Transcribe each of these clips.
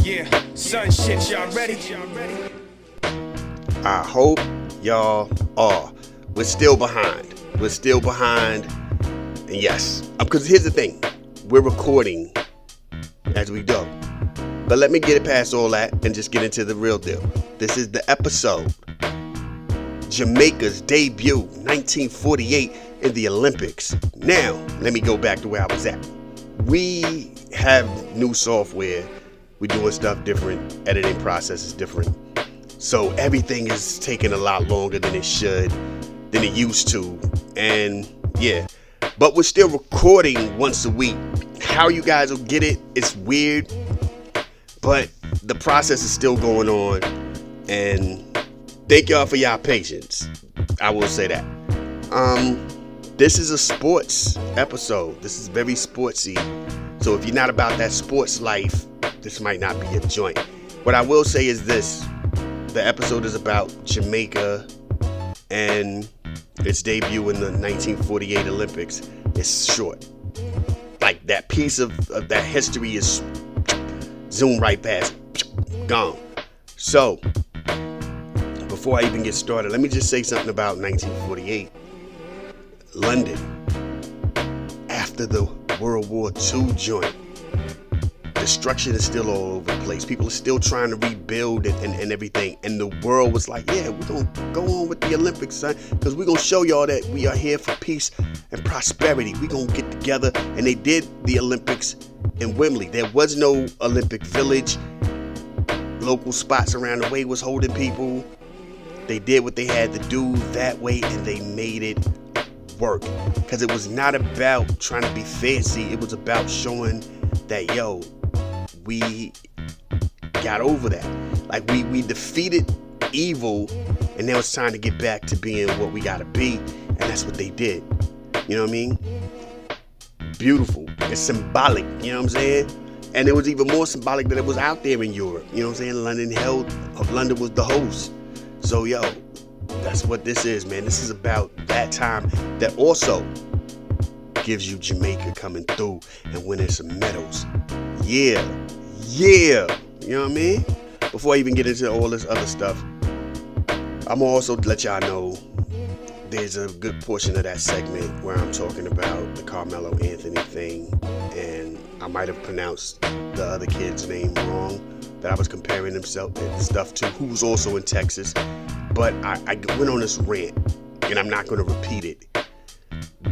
Yeah, sun shit, y'all ready? I hope y'all are. We're still behind. And yes, because here's the thing. We're recording as we go. But let me get it past all that and just get into the real deal. This is the episode. Jamaica's debut, 1948 in the Olympics. Now, let me go back to where I was at. We have new software. We're doing stuff different. Editing process is different. So everything is taking a lot longer than it used to. And yeah, but we're still recording once a week. How you guys will get it, it's weird. But the process is still going on. And thank y'all for y'all patience. I will say that. This is a sports episode. This is very sportsy. So if you're not about that sports life, this might not be a joint. What I will say is this. The episode is about Jamaica and its debut in the 1948 Olympics. It's short. Like that piece of that history is zoomed right past. Gone. So, before I even get started, let me just say something about 1948. London. After the World War II joint. Destruction is still all over the place. People are still trying to rebuild it and everything. And the world was like, yeah, we're going to go on with the Olympics, son. Because we're going to show y'all that we are here for peace and prosperity. We're going to get together. And they did the Olympics in Wembley. There was no Olympic Village. Local spots around the way was holding people. They did what they had to do that way. And they made it work. Because it was not about trying to be fancy. It was about showing that, yo, we got over that. Like we defeated evil, and now it's time to get back to being what we gotta be, and that's what they did. You know what I mean? Beautiful. It's symbolic, you know what I'm saying? And it was even more symbolic that it was out there in Europe. You know what I'm saying? London was the host. So yo, that's what this is, man. This is about that time that also gives you Jamaica coming through and winning some medals. Yeah. You know what I mean? Before I even get into all this other stuff, I'm also let y'all know there's a good portion of that segment where I'm talking about the Karmelo Anthony thing, and I might have pronounced the other kid's name wrong that I was comparing himself and stuff to, who's also in Texas. But I went on this rant, and I'm not going to repeat it.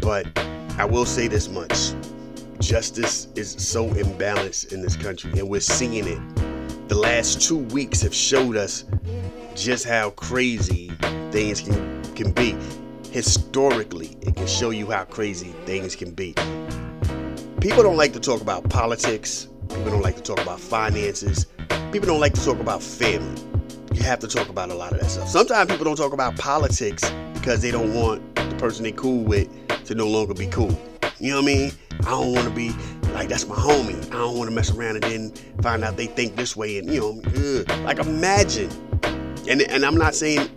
But I will say this much. Justice is so imbalanced in this country, and we're seeing it. The last 2 weeks have showed us just how crazy things can be. Historically, it can show you how crazy things can be. People don't like to talk about politics. People don't like to talk about finances. People don't like to talk about family. You have to talk about a lot of that stuff. Sometimes people don't talk about politics because they don't want the person they cool with to no longer be cool. You know what I mean? I don't want to be like, that's my homie. I don't want to mess around and then find out they think this way. And, you know, like imagine. And I'm not saying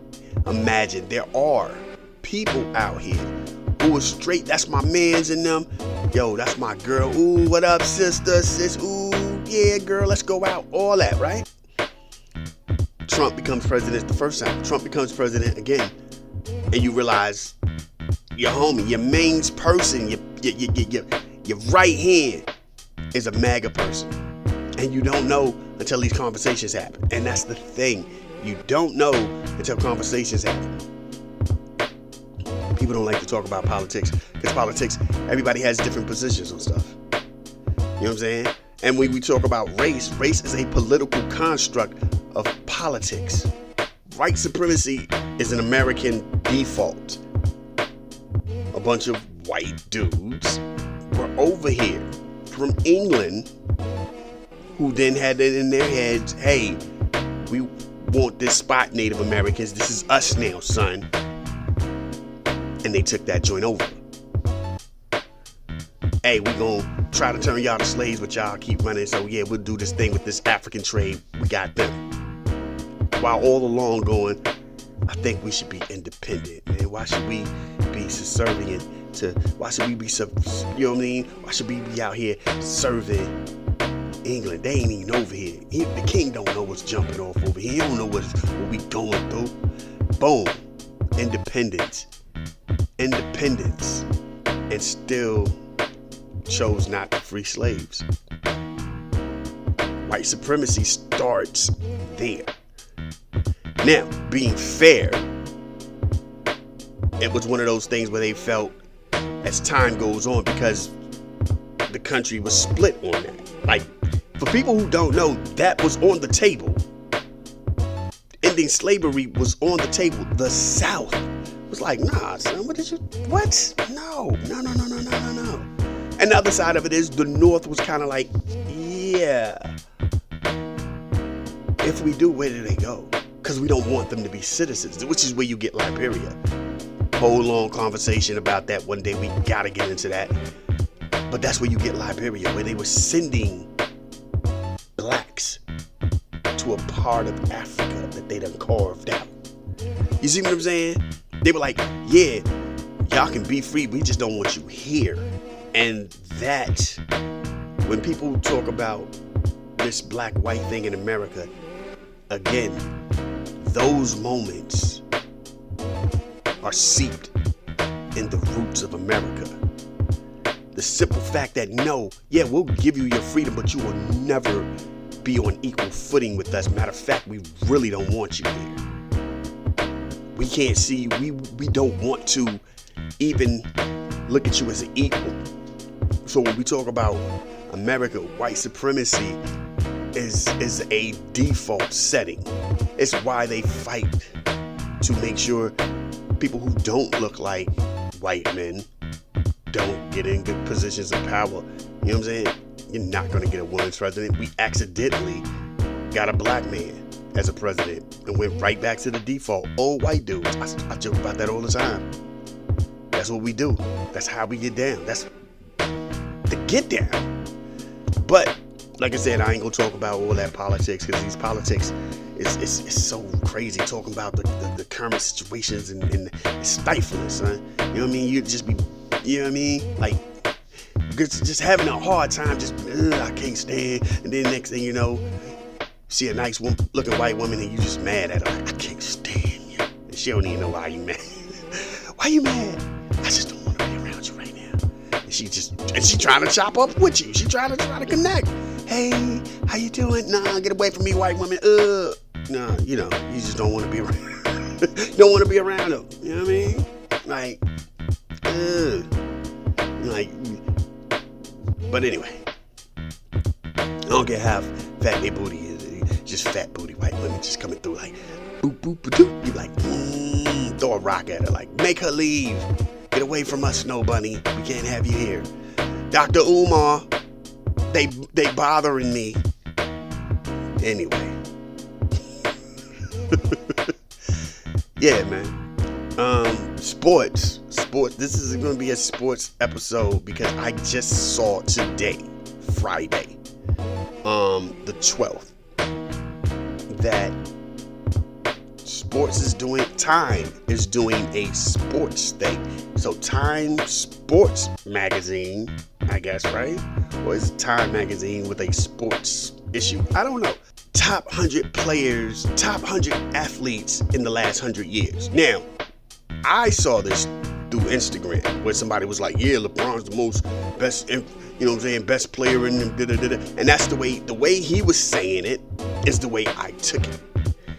imagine. There are people out here who are straight. That's my mans in them. Yo, that's my girl. Ooh, what up, sister, sis? Ooh, yeah, girl, let's go out. All that, right? Trump becomes president the first time. Trump becomes president again. And you realize your homie, your main person, your right hand is a MAGA person. And you don't know until these conversations happen. And that's the thing. You don't know until conversations happen. People don't like to talk about politics because politics, everybody has different positions on stuff. You know what I'm saying? And when we talk about race is a political construct of politics. White supremacy is an American default. A bunch of white dudes were over here from England who then had it in their heads, hey, we want this spot, Native Americans. This is us now, son. And they took that joint over. Hey, we gonna try to turn y'all to slaves, but y'all keep running. So yeah, we'll do this thing with this African trade. We got them. While all along going, I think we should be independent, man. Why should we be subservient to, why should we be, you know what I mean? Why should we be out here serving England. They ain't even over here. The king don't know what's jumping off over here. He don't know what we going through. Boom. Independence. And still chose not to free slaves. White supremacy starts there. Now, being fair, it was one of those things where they felt as time goes on, because the country was split on that. Like, for people who don't know, that was on the table. Ending slavery was on the table. The South was like, nah, son, what? No. And the other side of it is the North was kind of like, yeah. If we do, where do they go? Because we don't want them to be citizens, which is where you get Liberia. Whole long conversation about that one day. We gotta get into that. But that's where you get Liberia, where they were sending blacks to a part of Africa that they done carved out. You see what I'm saying? They were like, yeah, y'all can be free, we just don't want you here. And that, when people talk about this black-white thing in America, again, those moments are seeped in the roots of America. The simple fact that we'll give you your freedom, but you will never be on equal footing with us. Matter of fact, we really don't want you here. We can't see you. We don't want to even look at you as an equal. So when we talk about America, white supremacy is a default setting. It's why they fight to make sure people who don't look like white men don't get in good positions of power. You know what I'm saying? You're not going to get a woman's president. We accidentally got a black man as a president and went right back to the default. Old white dudes. I joke about that all the time. That's what we do. That's how we get down. That's the get down. But like I said, I ain't gonna talk about all that politics, because these politics is so crazy. Talking about the current situations and it's stifling, son. You know what I mean? You just be, you know what I mean? Like, just having a hard time, just, I can't stand. And then next thing you know, see a nice looking white woman and you just mad at her. Like, I can't stand you. And she don't even know why you mad. Why you mad? I just don't want to be around you right now. And she trying to chop up with you. She trying to connect. Hey, how you doing? Nah, get away from me, white woman. Nah, you just don't want to be around. You don't want to be around them. You know what I mean? Like, but anyway, I don't care how fat their booty is. Just fat booty white women just coming through like, boop, boop, boop, boop. You like, throw a rock at her, like, make her leave. Get away from us, Snow Bunny. We can't have you here. Dr. Umar, they bothering me. Anyway. Yeah, man. Sports. This is going to be a sports episode because I just saw today, Friday, the 12th, that Time is doing a sports thing. So Time Sports Magazine, I guess, right? Or is it Time Magazine with a sports issue? I don't know. Top 100 players, top 100 athletes in the last 100 years. Now, I saw this through Instagram where somebody was like, yeah, LeBron's the most best, best player in them, and that's the way he was saying it is the way I took it.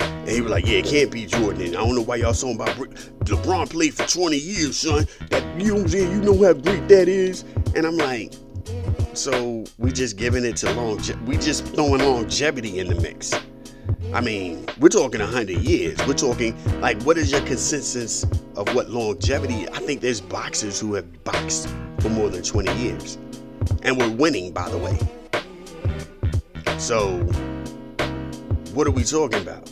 And he was like, yeah, it can't be Jordan. And I don't know why y'all talking about LeBron played for 20 years, son. That, you know what I'm saying? You know how great that is. And I'm like, so we just giving it to we just throwing longevity in the mix. I mean, we're talking 100 years. We're talking, like, what is your consensus of what longevity? I think there's boxers who have boxed for more than 20 years. And we're winning, by the way. So, what are we talking about?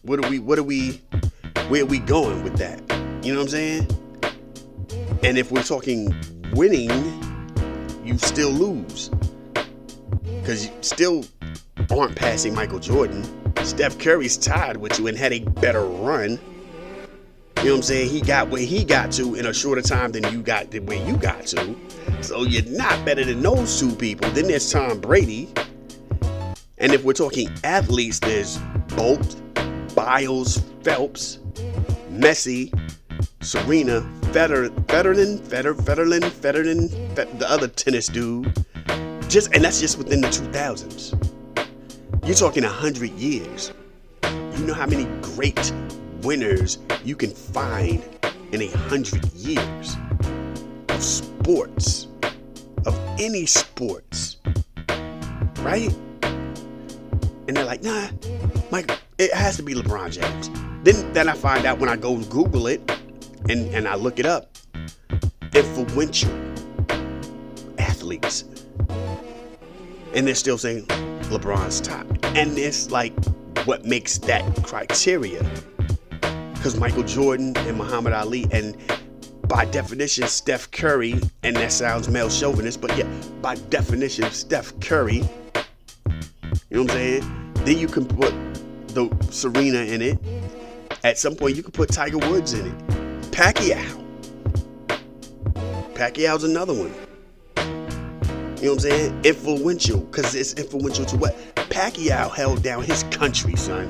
Where are we going with that? You know what I'm saying? And if we're talking winning, you still lose. Because you still aren't passing Michael Jordan. Steph Curry's tied with you and had a better run. You know what I'm saying? He got where he got to in a shorter time than you got to where you got to. So you're not better than those two people. Then there's Tom Brady. And if we're talking athletes, there's Bolt, Biles, Phelps, Messi, Serena, Federer, the other tennis dude. And that's just within the 2000s. You're talking 100 years. You know how many great winners you can find in 100 years of sports, of any sports, right? And they're like, nah, Mike, it has to be LeBron James. Then I find out when I go Google it and I look it up, influential athletes. And they're still saying LeBron's top. And it's like what makes that criteria. Because Michael Jordan and Muhammad Ali, and by definition, Steph Curry, and that sounds male chauvinist, but yeah, by definition, Steph Curry, you know what I'm saying? Then you can put the Serena in it. At some point, you can put Tiger Woods in it. Pacquiao's another one. You know what I'm saying? Influential, because it's influential to what? Pacquiao held down his country, son.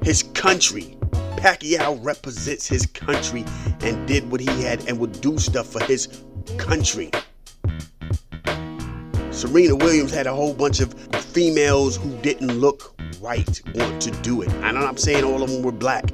His country. Pacquiao represents his country and did what he had and would do stuff for his country. Serena Williams had a whole bunch of females who didn't look white want to do it. I'm not saying all of them were black.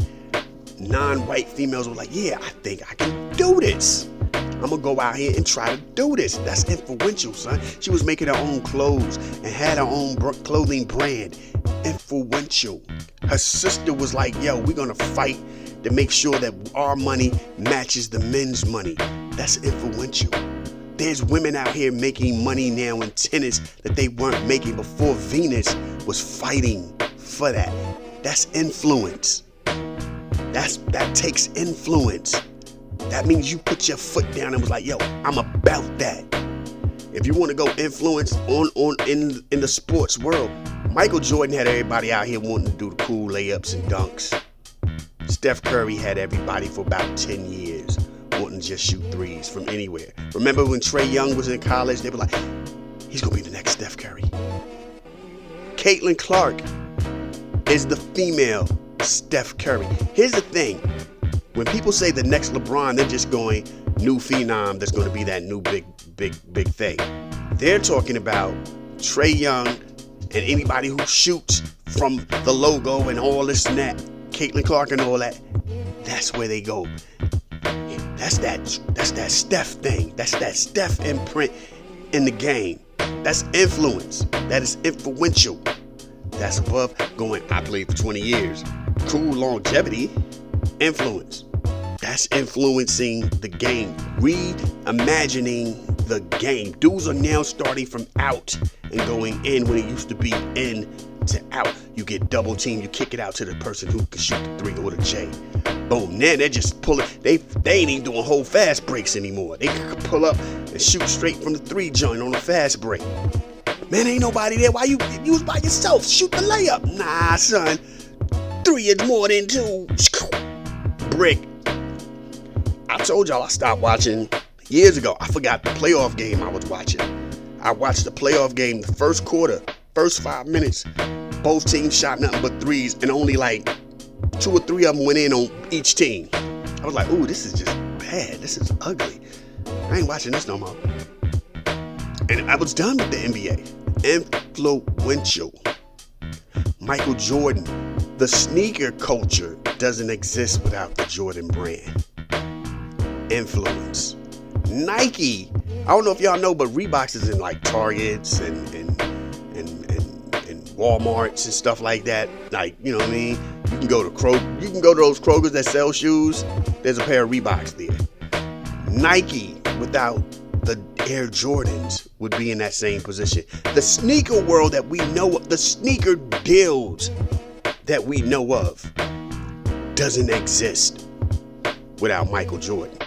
Non-white females were like, yeah, I think I can do this. I'm going to go out here and try to do this. That's influential, son. She was making her own clothes and had her own clothing brand. Influential. Her sister was like, yo, we're going to fight to make sure that our money matches the men's money. That's influential. There's women out here making money now in tennis that they weren't making before Venus was fighting for that. That's influence. That takes influence. That means you put your foot down and was like, yo, I'm about that. If you want to go influence in the sports world, Michael Jordan had everybody out here wanting to do the cool layups and dunks. Steph Curry had everybody for about 10 years wanting to just shoot threes from anywhere. Remember when Trae Young was in college, they were like, he's going to be the next Steph Curry. Caitlin Clark is the female Steph Curry. Here's the thing. When people say the next LeBron, they're just going new phenom that's going to be that new big thing. They're talking about Trae Young and anybody who shoots from the logo and all this and that, Caitlin Clark and all that. That's where they go. That's that Steph thing. That's that Steph imprint in the game. That's influence. That is influential. That's above going, I played for 20 years. Cool longevity. Influence. That's influencing the game. Reimagining the game. Dudes are now starting from out and going in when it used to be in to out. You get double team, you kick it out to the person who can shoot the 3 or the J. Boom. Now they're just pulling. They ain't even doing whole fast breaks anymore. They can pull up and shoot straight from the 3 joint on a fast break. Man, ain't nobody there. Why you was by yourself? Shoot the layup. Nah, son. 3 is more than 2. Brick. I told y'all I stopped watching years ago. I forgot the playoff game I was watching. I watched the playoff game the first quarter, first 5 minutes. Both teams shot nothing but threes, and only like 2 or 3 of them went in on each team. I was like, ooh, this is just bad. This is ugly. I ain't watching this no more. And I was done with the NBA. Influential. Michael Jordan. The sneaker culture doesn't exist without the Jordan brand. Influence. Nike. I don't know if y'all know, but Reeboks is in like Targets and Walmarts and stuff like that. Like, you know what I mean? You can go to You can go to those Krogers that sell shoes. There's a pair of Reeboks there. Nike, without the Air Jordans, would be in that same position. The sneaker world that we know of, the sneaker deals that we know of, doesn't exist without Michael Jordan.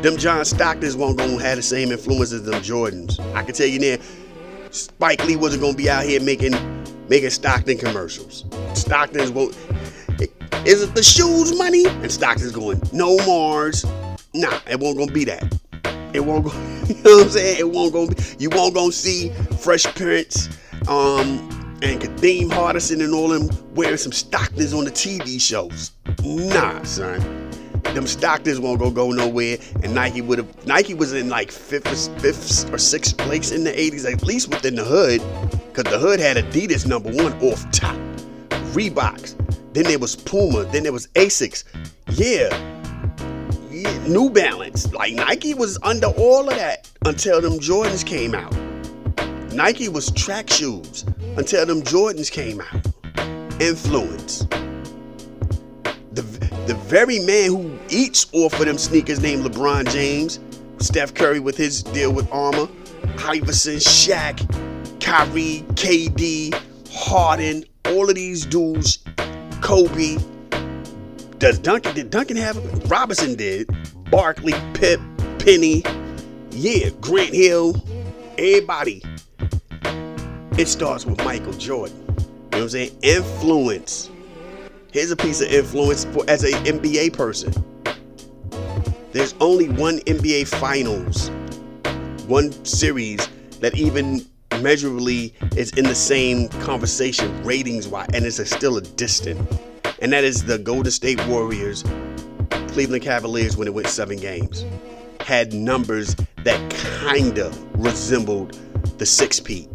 Them John Stocktons won't gonna have the same influence as them Jordans. I can tell you now, Spike Lee wasn't gonna be out here making Stockton commercials. Stockton's won't. Is it the shoes money? And Stockton's going, no Mars. Nah, it won't gonna be that. It won't go. You know what I'm saying? It won't gonna be. You won't gonna see Fresh Prince and Kadeem Hardison and all them wearing some Stocktons on the TV shows. Nah, son. Them Stocktons won't go nowhere, and Nike was in like fifth or sixth place in the 80s, at least within the hood, because the hood had Adidas #1 off top, Reeboks, then there was Puma, then there was Asics, yeah, New Balance. Like, Nike was under all of that until them Jordans came out. Nike was track shoes until them Jordans came out. Influence. The very man who eats off of them sneakers named LeBron James, Steph Curry with his deal with Armour, Iverson, Shaq, Kyrie, KD, Harden, all of these dudes, Kobe. Did Duncan have it? Robinson did. Barkley, Pip, Penny, yeah, Grant Hill, everybody. It starts with Michael Jordan. You know what I'm saying? Influence. Here's a piece of influence as an NBA person. There's only one NBA Finals, one series that even measurably is in the same conversation ratings-wise, and it's still a distant. And that is the Golden State Warriors, Cleveland Cavaliers when it went 7 games. Had numbers that kinda resembled the 6-peat.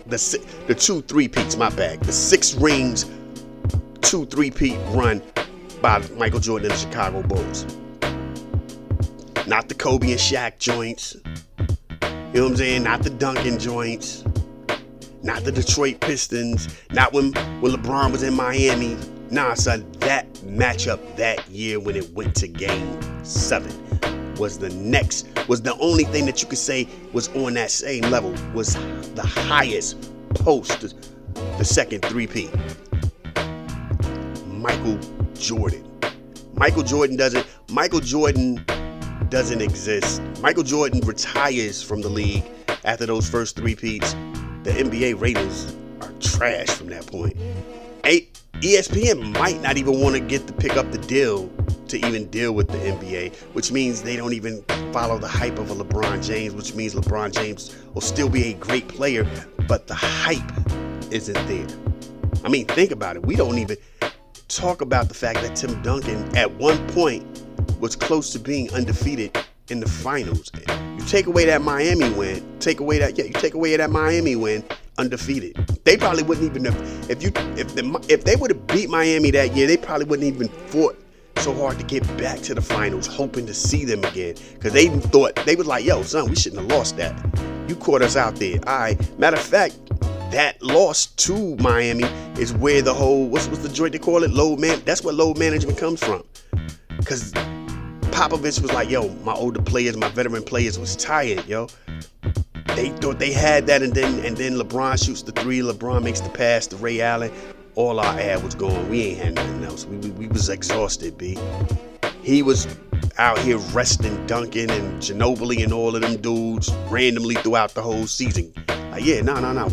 The 2 3-peats, my bad. The 6 rings, 2 3-peat run by Michael Jordan and the Chicago Bulls. Not the Kobe and Shaq joints. You know what I'm saying? Not the Duncan joints. Not the Detroit Pistons. Not when LeBron was in Miami. Nah, son, that matchup that year when it went to Game 7 was the only thing that you could say was on that same level, was the highest post the second 3-peat. Michael Jordan. Michael Jordan doesn't exist. Michael Jordan retires from the league after those first 3-peats. The NBA ratings are trash from that point. ESPN might not even want to pick up the deal to even deal with the NBA, which means they don't even follow the hype of a LeBron James, which means LeBron James will still be a great player, but the hype isn't there. I mean, think about it. We don't even talk about the fact that Tim Duncan at one point was close to being undefeated in the finals. You take away that Miami win, undefeated. They probably wouldn't even have, if they would have beat Miami that year, they probably wouldn't even fought so hard to get back to the finals, hoping to see them again. Because they thought, they was like, yo, son, we shouldn't have lost that. You caught us out there. All right. Matter of fact, that loss to Miami is where the whole, what's the joint they call it? That's where load management comes from. Because Popovich was like, yo, my older players, my veteran players was tired, yo. They thought they had that, and then LeBron shoots the 3, LeBron makes the pass to Ray Allen. All our air was gone. We ain't had nothing else. We was exhausted, B. He was out here resting Duncan and Ginobili and all of them dudes randomly throughout the whole season. Like, yeah, no.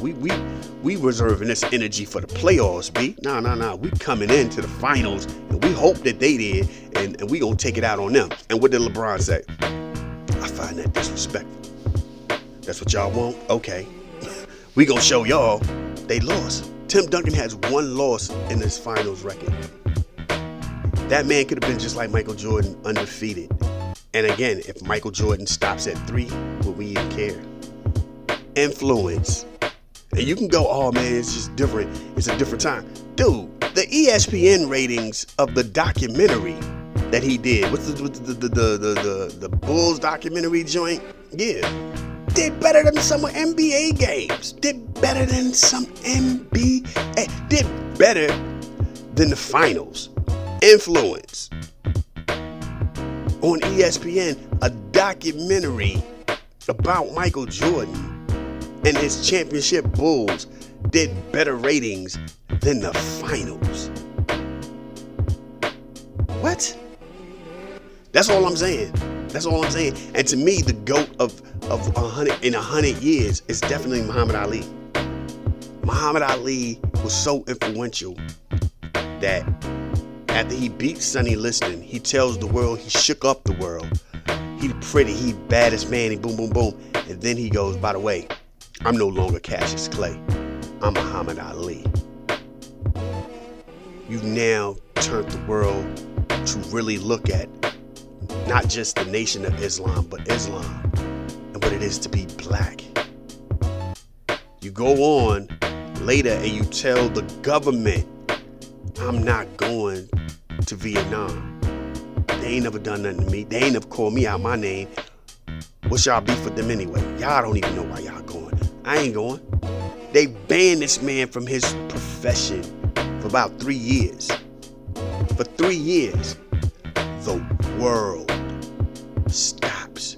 We reserving this energy for the playoffs, B. No. We coming into the finals, and we hope that they did, and we gonna take it out on them. And what did LeBron say? I find that disrespectful. That's what y'all want? Okay. We gonna show y'all. They lost. Tim Duncan has 1 loss in his finals record. That man could have been just like Michael Jordan, undefeated. And again, if Michael Jordan stops at 3, would we even care? Influence. And you can go, oh man, it's just different. It's a different time. Dude, the ESPN ratings of the documentary that he did, what's the Bulls documentary joint? Yeah. Did better than some NBA games. Did better than some NBA. Did better than the finals. Influence. On ESPN, a documentary about Michael Jordan and his championship Bulls did better ratings than the finals. What? That's all I'm saying. And to me, the GOAT of 100 years is definitely Muhammad Ali. Muhammad Ali was so influential that after he beat Sonny Liston, he tells the world he shook up the world. He pretty, he baddest man, he boom, boom, boom. And then he goes, by the way, I'm no longer Cassius Clay. I'm Muhammad Ali. You've now turned the world to really look at not just the Nation of Islam, but Islam and what it is to be black. You go on later and you tell the government, I'm not going to Vietnam. They ain't never done nothing to me. They ain't never called me out my name. What's y'all beef with them anyway? Y'all don't even know why y'all going. I ain't going. They banned this man from his profession for about 3 years. For 3 years, the world stops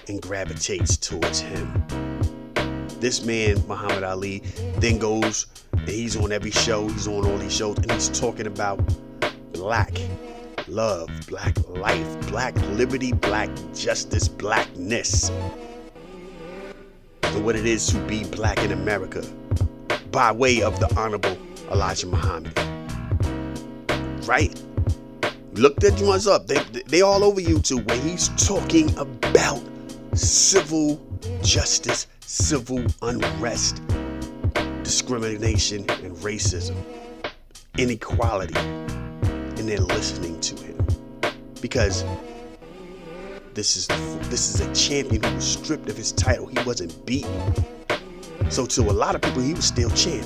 and gravitates towards him. This man, Muhammad Ali, then goes and he's on every show. He's on all these shows and he's talking about black love, black life, black liberty, black justice, blackness, and what it is to be black in America by way of the Honorable Elijah Muhammad. Right? Look that ones up. They all over YouTube where he's talking about civil justice, civil unrest, discrimination and racism, inequality, and they're listening to him because this is a champion who was stripped of his title. He wasn't beaten. So to a lot of people, he was still champ.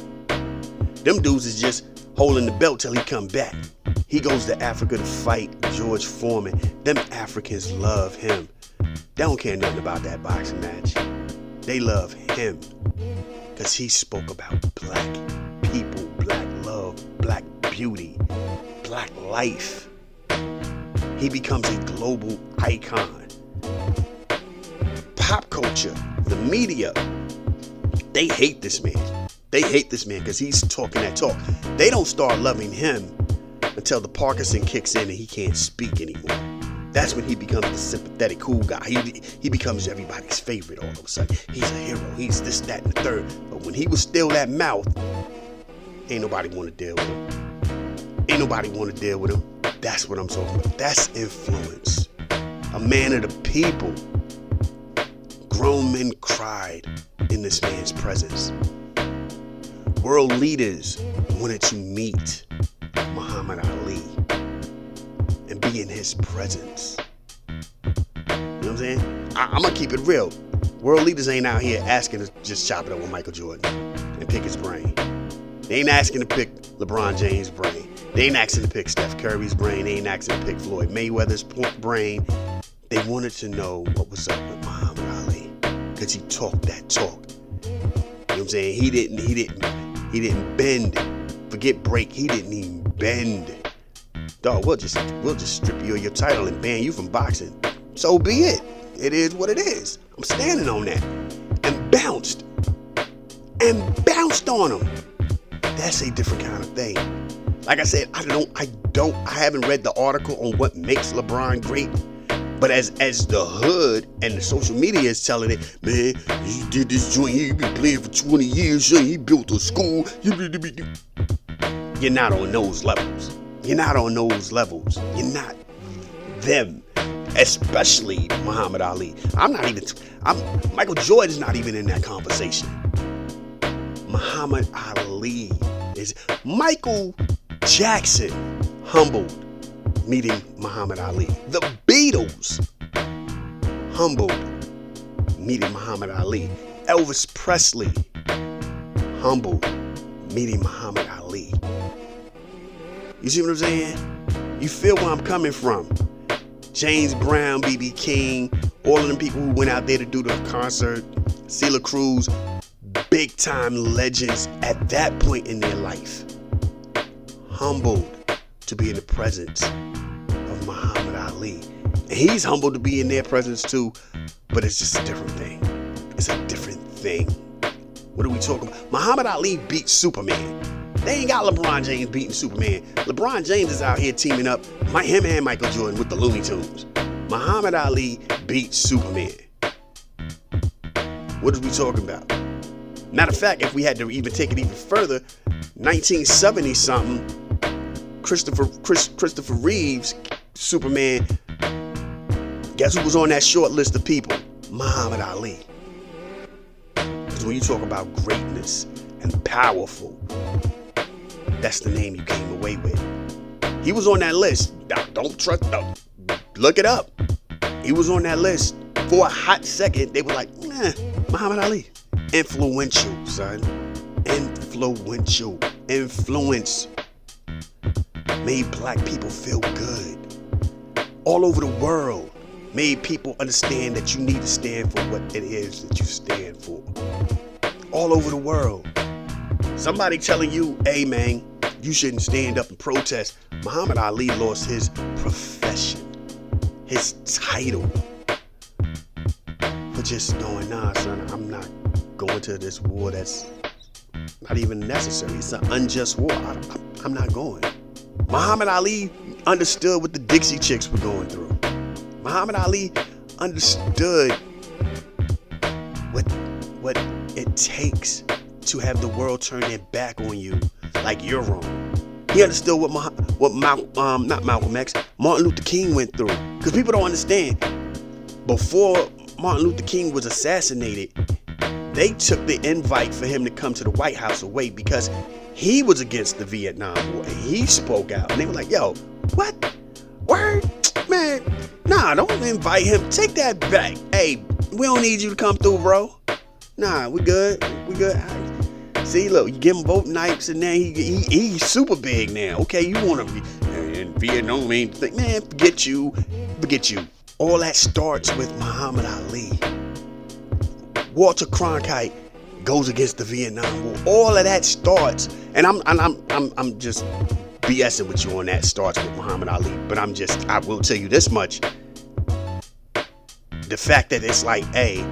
Them dudes is just holding the belt till he come back. He goes to Africa to fight George Foreman. Them Africans love him. They don't care nothing about that boxing match. They love him because he spoke about black people, black love, black beauty, black life. He becomes a global icon. Pop culture, the media, they hate this man. They hate this man because he's talking that talk. They don't start loving him until the Parkinson kicks in and he can't speak anymore. That's when he becomes the sympathetic, cool guy. He becomes everybody's favorite all of a sudden. He's a hero. He's this, that, and the third. But when he was still that mouth, ain't nobody want to deal with him. Ain't nobody want to deal with him. That's what I'm talking about. That's influence. A man of the people. Grown men cried in this man's presence. World leaders wanted to meet Muhammad Ali and be in his presence. You know what I'm saying? I'm going to keep it real. World leaders ain't out here asking to just chop it up with Michael Jordan and pick his brain. They ain't asking to pick LeBron James' brain. They ain't asking to pick Steph Curry's brain. They ain't asking to pick Floyd Mayweather's brain. They wanted to know what was up with Muhammad Ali because he talked that talk. You know what I'm saying? He didn't bend. Forget break. He didn't even bend. Dog, we'll just strip you of your title and ban you from boxing. So be it. It is what it is. I'm standing on that. And bounced on him. That's a different kind of thing. Like I said, I haven't read the article on what makes LeBron great. But as the hood and the social media is telling it, man, he did this joint, he been playing for 20 years, he built a school. You're not on those levels. You're not on those levels. You're not them. Especially Muhammad Ali. Michael Jordan's not even in that conversation. Muhammad Ali is. Michael Jackson humbled meeting Muhammad Ali. The Beatles humbled meeting Muhammad Ali. Elvis Presley humbled meeting Muhammad Ali. You see what I'm saying? You feel where I'm coming from. James Brown, B.B. King, all of them people who went out there to do the concert, Celia Cruz, big time legends at that point in their life. Humbled to be in the presence of Muhammad Ali. And he's humbled to be in their presence too, but it's just a different thing. It's a different thing. What are we talking about? Muhammad Ali beat Superman. They ain't got LeBron James beating Superman. LeBron James is out here teaming up, him and Michael Jordan with the Looney Tunes. Muhammad Ali beat Superman. What are we talking about? Matter of fact, if we had to even take it even further, 1970 something, Christopher Reeves, Superman, guess who was on that short list of people? Muhammad Ali. Because when you talk about greatness and powerful. That's the name you came away with. He was on that list. Don't trust them. Look it up. He was on that list. For a hot second, they were like, Muhammad Ali. Influential, son. Influential. Influence. Made black people feel good. All over the world. Made people understand that you need to stand for what it is that you stand for. All over the world. Somebody telling you, hey man, you shouldn't stand up and protest. Muhammad Ali lost his profession, his title, for just knowing, nah, son, I'm not going to this war that's not even necessary. It's an unjust war. I'm not going. Muhammad Ali understood what the Dixie Chicks were going through. Muhammad Ali understood what it takes to have the world turn their back on you like you're wrong. He understood what Malcolm X, Martin Luther King went through. Because people don't understand. Before Martin Luther King was assassinated, they took the invite for him to come to the White House away because he was against the Vietnam War. And he spoke out. And they were like, yo, what? Word? Man, nah, don't invite him. Take that back. Hey, we don't need you to come through, bro. Nah, we good. We good. See, look, you give him both knives and then he's super big now. Okay, you want to be in Vietnam, man, forget you. All that starts with Muhammad Ali. Walter Cronkite goes against the Vietnam War. All of that starts, and I'm just BSing with you on that, starts with Muhammad Ali. But I will tell you this much. The fact that it's like, hey,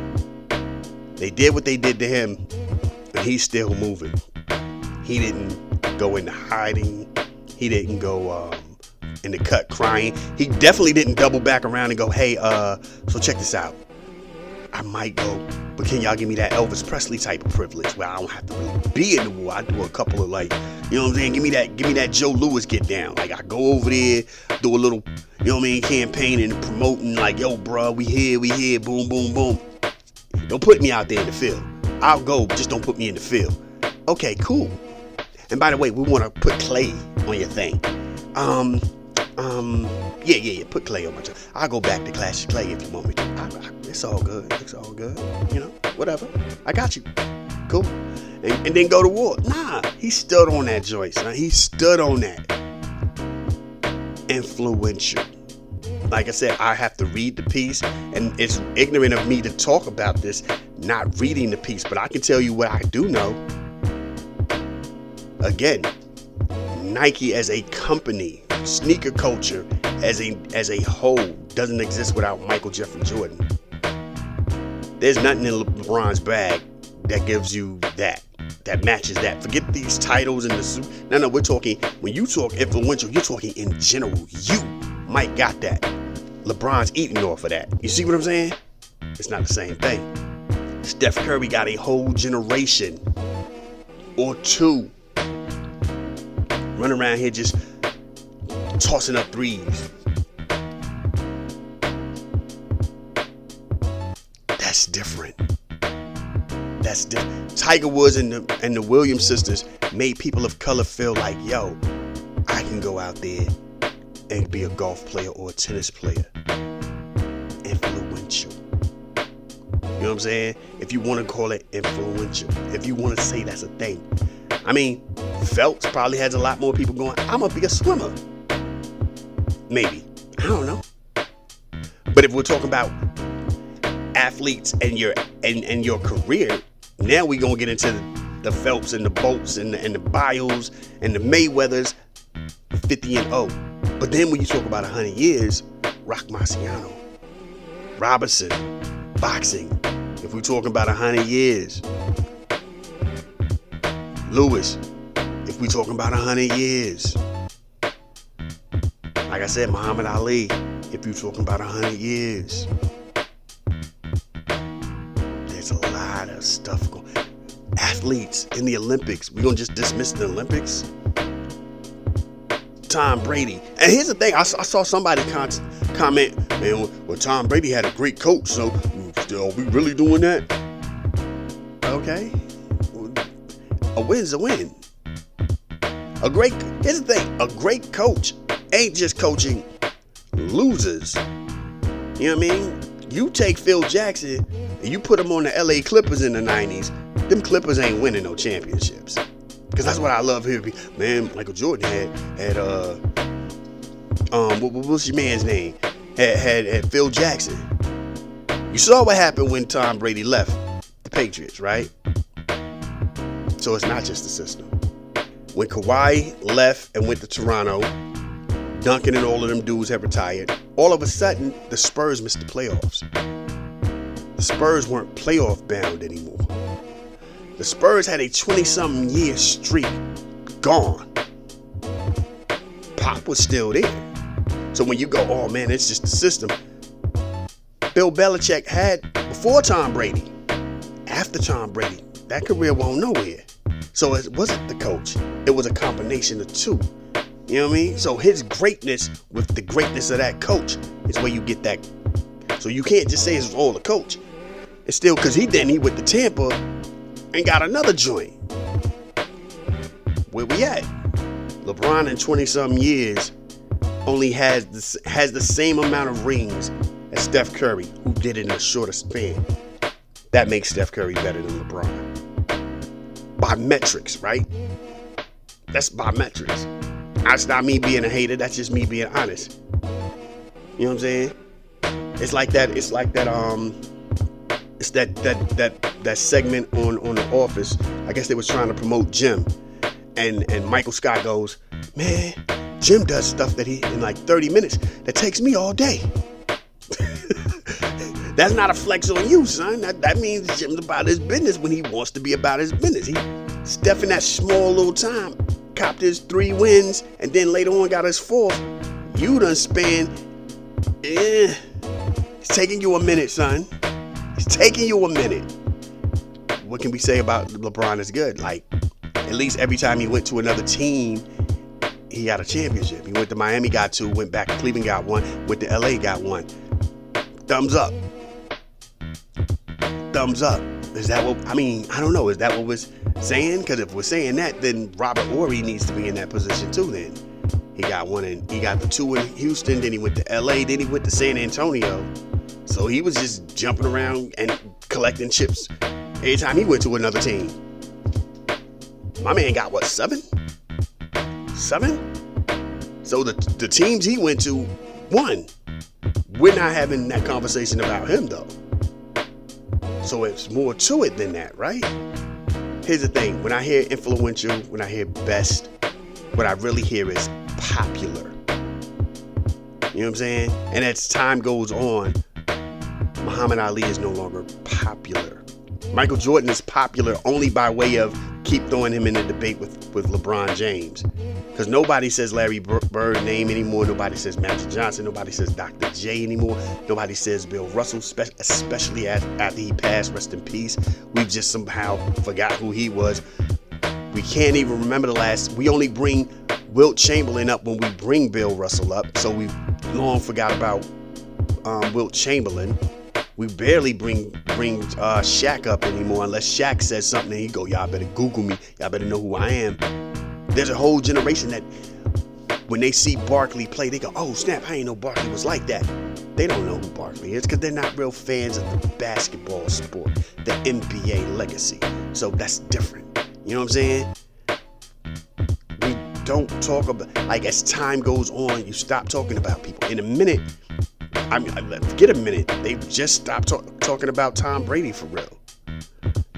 they did what they did to him, and he's still moving. He didn't go into hiding. He didn't go in the cut crying. He definitely didn't double back around and go, hey, so check this out. I might go, but can y'all give me that Elvis Presley type of privilege where I don't have to really be in the war? I do a couple of you know what I'm saying? Give me that Joe Louis get down. Like I go over there, do a little, you know what I mean, campaigning and promoting like, yo, bro, we here, boom, boom, boom. Don't put me out there in the field. I'll go, just don't put me in the field. Okay, cool. And by the way, we want to put clay on your thing. Yeah, put clay on my job. I'll go back to Clash of Clay if you want me to. It's all good. You know, whatever. I got you. Cool. And then go to war. Nah, he stood on that joint, son. He stood on that. Influential. Like I said, I have to read the piece, and it's ignorant of me to talk about this, not reading the piece. But I can tell you what I do know. Again, Nike as a company, sneaker culture as a whole doesn't exist without Michael Jeffrey Jordan. There's nothing in LeBron's bag that gives you that matches that. Forget these titles and the suit. No, we're talking, when you talk influential, you're talking in general. You might got that. LeBron's eating off of that. You see what I'm saying? It's not the same thing. Steph Curry got a whole generation or two running around here just tossing up threes. That's different. Tiger Woods and the Williams sisters made people of color feel like, yo, I can go out there and be a golf player or a tennis player. Influential. You know what I'm saying? If you want to call it influential, if you want to say that's a thing. I mean, Phelps probably has a lot more people going, I'm gonna be a swimmer. Maybe. I don't know. But if we're talking about athletes and your career, now we're gonna get into the Phelps and the Bolts and the Biles and the Mayweathers, 50-0. But then when you talk about 100 years, Rock Marciano, Robinson, boxing. If we're talking about 100 years, Lewis. If we're talking about 100 years, like I said, Muhammad Ali. If you're talking about 100 years, there's a lot of stuff going. Athletes in the Olympics. We're gonna just dismiss the Olympics. Tom Brady. And here's the thing, I saw somebody comment, man, well, Tom Brady had a great coach, so are we really doing that? Okay. A win's a win. Here's the thing, a great coach ain't just coaching losers. You know what I mean? You take Phil Jackson and you put him on the LA Clippers in the 90s, them Clippers ain't winning no championships. Because that's what I love here. Man, Michael Jordan had what was your man's name? Had Phil Jackson. You saw what happened when Tom Brady left the Patriots, right? So it's not just the system. When Kawhi left and went to Toronto, Duncan and all of them dudes have retired. All of a sudden, the Spurs missed the playoffs. The Spurs weren't playoff bound anymore. The Spurs had a 20-something year streak gone. Pop was still there. So when you go, oh man, it's just the system. Bill Belichick had, before Tom Brady, after Tom Brady, that career went nowhere. So it wasn't the coach. It was a combination of two. You know what I mean? So his greatness with the greatness of that coach is where you get that. So you can't just say it's all the coach. It's still because he went to Tampa and got another joint. Where we at? LeBron in 20-something years only has the same amount of rings as Steph Curry, who did it in a shorter span. That makes Steph Curry better than LeBron. By metrics, right? That's by metrics. That's not me being a hater. That's just me being honest. You know what I'm saying? It's like that. It's that segment on The Office. I guess they was trying to promote Jim, and Michael Scott goes, man, Jim does stuff that he in like 30 minutes that takes me all day. That's not a flex on you, son. That means Jim's about his business when he wants to be about his business. Steph in that small little time copped his 3 wins and then later on got his 4th. You done spent, it's taking you a minute, son. It's taking you a minute. What can we say about LeBron is good? Like, at least every time he went to another team, he got a championship. He went to Miami, got 2, went back to Cleveland, got 1, went to LA, got 1. Thumbs up. Thumbs up. Is that what, I don't know. Is that what we're saying? Because if we're saying that, then Robert Horry needs to be in that position too then. He got 1 and he got the 2 in Houston, then he went to LA, then he went to San Antonio. So he was just jumping around and collecting chips every time he went to another team. My man got what, 7? 7? So the teams he went to won. We're not having that conversation about him though. So it's more to it than that, right? Here's the thing. When I hear influential, when I hear best, what I really hear is popular. You know what I'm saying? And as time goes on, Muhammad Ali is no longer popular. Michael Jordan is popular only by way of keep throwing him in the debate with LeBron James. Because nobody says Larry Bird name anymore. Nobody says Magic Johnson. Nobody says Dr. J anymore. Nobody says Bill Russell, especially after he passed, rest in peace. We've just somehow forgot who he was. We can't even remember the last. We only bring Wilt Chamberlain up when we bring Bill Russell up. So we've long forgot about Wilt Chamberlain. We barely bring Shaq up anymore unless Shaq says something and he go, y'all better Google me. Y'all better know who I am. There's a whole generation that when they see Barkley play, they go, oh snap, I ain't know Barkley was like that. They don't know who Barkley is because they're not real fans of the basketball sport, the NBA legacy. So that's different. You know what I'm saying? We don't talk about, like as time goes on, you stop talking about people. In a minute, forget a minute, they just stopped talking about Tom Brady for real.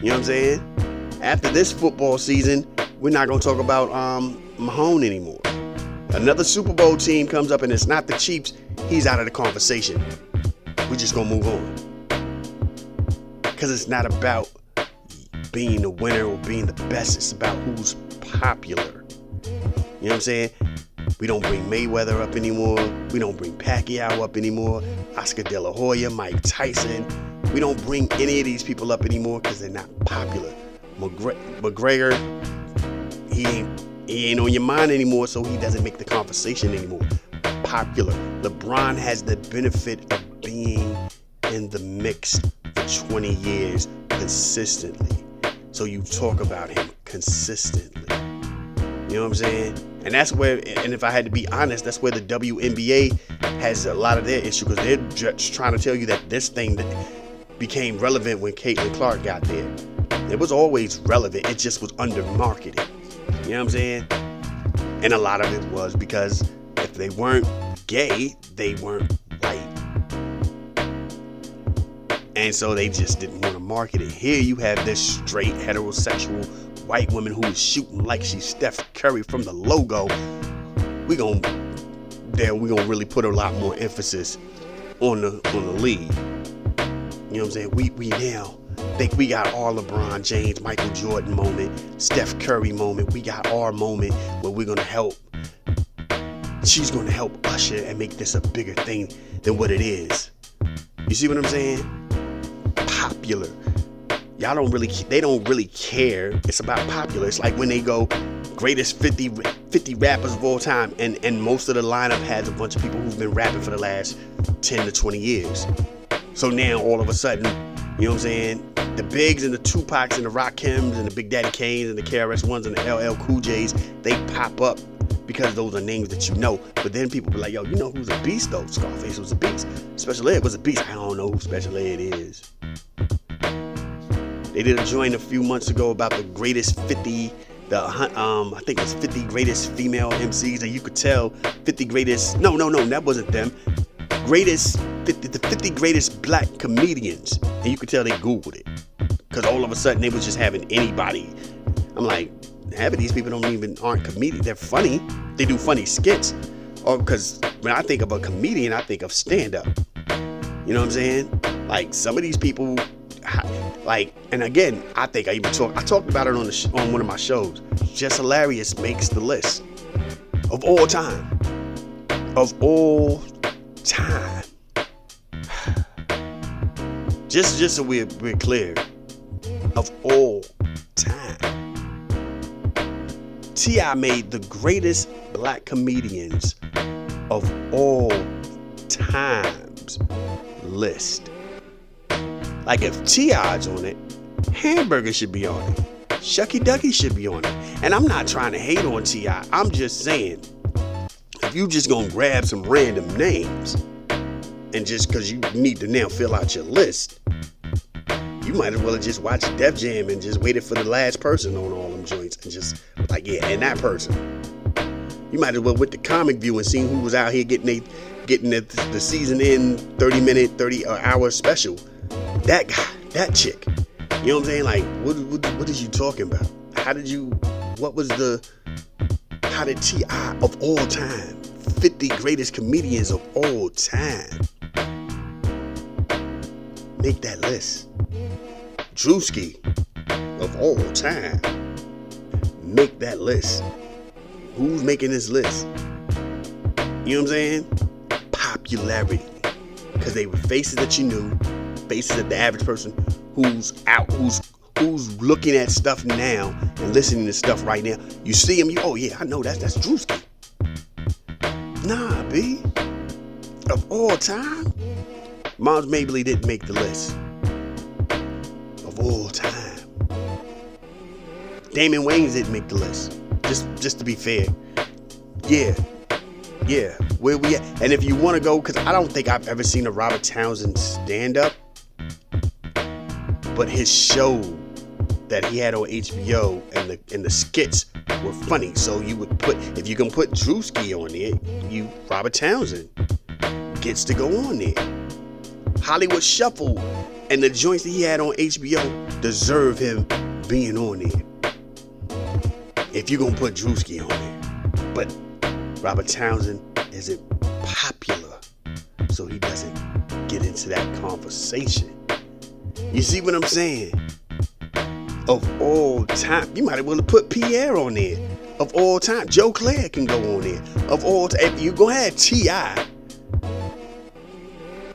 You know what I'm saying? After this football season, we're not going to talk about Mahone anymore. Another Super Bowl team comes up and it's not the Chiefs, he's out of the conversation. We're just going to move on. Because it's not about being the winner or being the best. It's about who's popular. You know what I'm saying? We don't bring Mayweather up anymore. We don't bring Pacquiao up anymore. Oscar De La Hoya, Mike Tyson. We don't bring any of these people up anymore because they're not popular. McGregor, he ain't on your mind anymore, so he doesn't make the conversation anymore. Popular. LeBron has the benefit of being in the mix for 20 years consistently. So you talk about him consistently. You know what I'm saying? And that's where, and if I had to be honest, that's where the WNBA has a lot of their issue, because they're just trying to tell you that this thing that became relevant when Caitlin Clark got there. It was always relevant. It just was under marketed. You know what I'm saying? And a lot of it was because if they weren't gay, they weren't white. And so they just didn't want to market it. Here you have this straight heterosexual white woman who is shooting like she's Steph Curry from the logo. We're gonna really put a lot more emphasis on the league. You know what I'm saying? We now think we got our LeBron James, Michael Jordan moment, Steph Curry moment. We got our moment where we're gonna help. She's gonna help usher and make this a bigger thing than what it is. You see what I'm saying? Popular. They don't really care. It's about popular. It's like when they go greatest 50 rappers of all time, and most of the lineup has a bunch of people who've been rapping for the last 10 to 20 years. So now all of a sudden, you know what I'm saying, the Bigs and the Tupacs and the Rakims and the Big Daddy Kanes and the KRS-Ones and the LL Cool J's, they pop up because those are names that you know. But then people be like, yo, you know who's a beast though? Scarface was a beast. Special Ed was a beast. I don't know who Special Ed is. They did a joint a few months ago about the greatest 50, I think it was 50 greatest female MCs, and you could tell 50 greatest, no, that wasn't them. The 50 greatest black comedians, and you could tell they Googled it. Because all of a sudden they was just having anybody. I'm like, half of these people aren't comedians. They're funny. They do funny skits. Or because when I think of a comedian, I think of stand-up. You know what I'm saying? Like some of these people, like, and again, I think I talked about it on one of my shows. Just Hilarious makes the list of all time. Of all time. Just so we're clear. Of all time. T.I. made the greatest black comedians of all times list. Like if T.I.'s on it, Hamburger should be on it. Shucky Ducky should be on it. And I'm not trying to hate on T.I. I'm just saying, if you just gonna grab some random names, and just because you need to now fill out your list, you might as well have just watched Def Jam and just waited for the last person on all them joints and just like, yeah, and that person. You might as well went to Comic View and seen who was out here getting the season in 30 hour special. That guy, that chick. You know what I'm saying? Like, what is you talking about? How did T.I. of all time, 50 greatest comedians of all time, make that list? Drewski of all time, make that list. Who's making this list? You know what I'm saying? Popularity. Because they were faces that you knew, faces that the average person who's looking at stuff now and listening to stuff right now, you see him, oh yeah, I know that's Drewski. Nah, B. Of all time, Moms Mabley didn't make the list. Of all time. Damon Wayans didn't make the list. Just to be fair. Yeah. Where we at? And if you want to go, because I don't think I've ever seen a Robert Townsend stand up, but his show that he had on HBO and the skits were funny. So you would if you can put Drewski on there, Robert Townsend gets to go on there. Hollywood Shuffle and the joints that he had on HBO deserve him being on there. If you're gonna put Drewski on there. But Robert Townsend isn't popular, so he doesn't get into that conversation. You see what I'm saying? Of all time, you might as well have put Pierre on there. Of all time, Joe Clair can go on there. Of all time, if you go ahead, T.I.,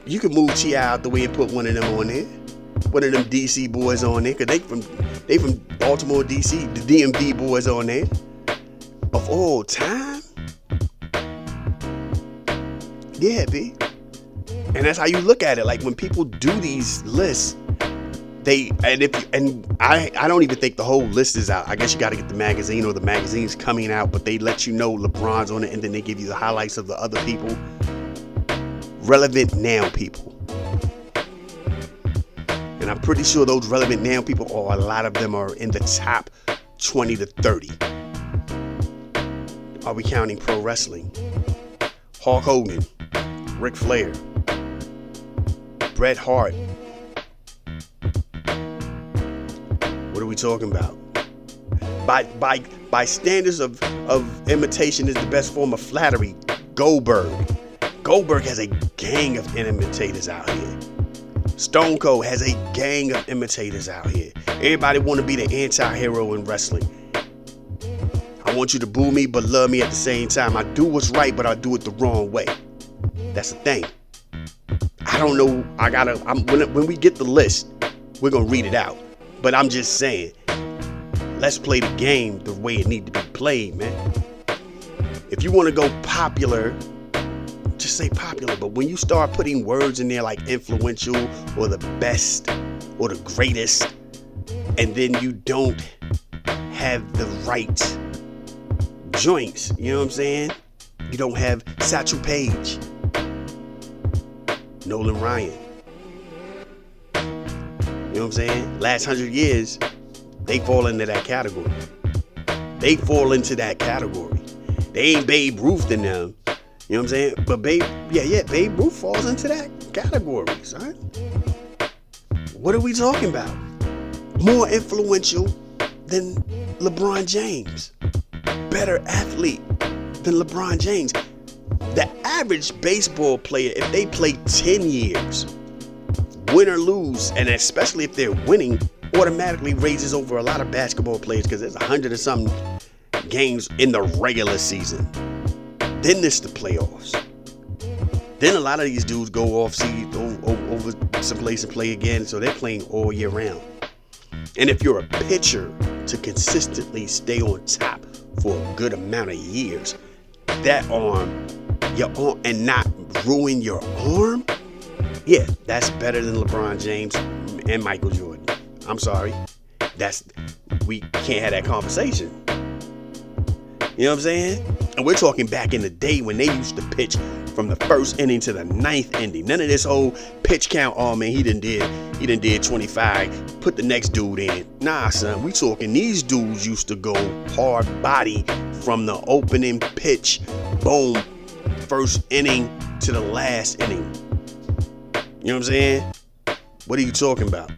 you can move T.I. out the way and put one of them on there. One of them DC boys on there, cause they from Baltimore, DC. The DMV boys on there. Of all time, yeah, B. And that's how you look at it. Like when people do these lists, I don't even think the whole list is out. I guess you got to get the magazine, or the magazine's coming out, but they let you know LeBron's on it, and then they give you the highlights of the other people. Relevant now people. And I'm pretty sure those relevant now people, or a lot of them, are in the top 20 to 30. Are we counting pro wrestling? Hulk Hogan, Ric Flair, Bret Hart. What are we talking about? By standards of imitation is the best form of flattery. Goldberg has a gang of imitators out here. Stone Cold has a gang of imitators out here. Everybody want to be the anti-hero in wrestling. I want you to boo me but love me at the same time. I do what's right, but I do it the wrong way. That's the thing. I don't know. When we get the list, we're gonna read it out. But I'm just saying, let's play the game the way it need to be played, man. If you want to go popular, just say popular. But when you start putting words in there like influential or the best or the greatest, and then you don't have the right joints, you know what I'm saying? You don't have Satchel Paige, Nolan Ryan. You know what I'm saying? Last 100 years, they fall into that category. They ain't Babe Ruth in them. You know what I'm saying? But Babe Ruth falls into that category, son. What are we talking about? More influential than LeBron James. Better athlete than LeBron James. The average baseball player, if they play 10 years, win or lose, and especially if they're winning, automatically raises over a lot of basketball players, because there's 100 or something games in the regular season. Then there's the playoffs. Then a lot of these dudes go off over someplace and play again, so they're playing all year round. And if you're a pitcher to consistently stay on top for a good amount of years, that arm, your arm, and not ruin your arm, yeah, that's better than LeBron James and Michael Jordan. I'm sorry. We can't have that conversation. You know what I'm saying? And we're talking back in the day when they used to pitch from the first inning to the 9th inning. None of this whole pitch count, oh man, he done did 25, put the next dude in. Nah, son, we talking these dudes used to go hard body from the opening pitch, boom, first inning to the last inning. You know what I'm saying? What are you talking about?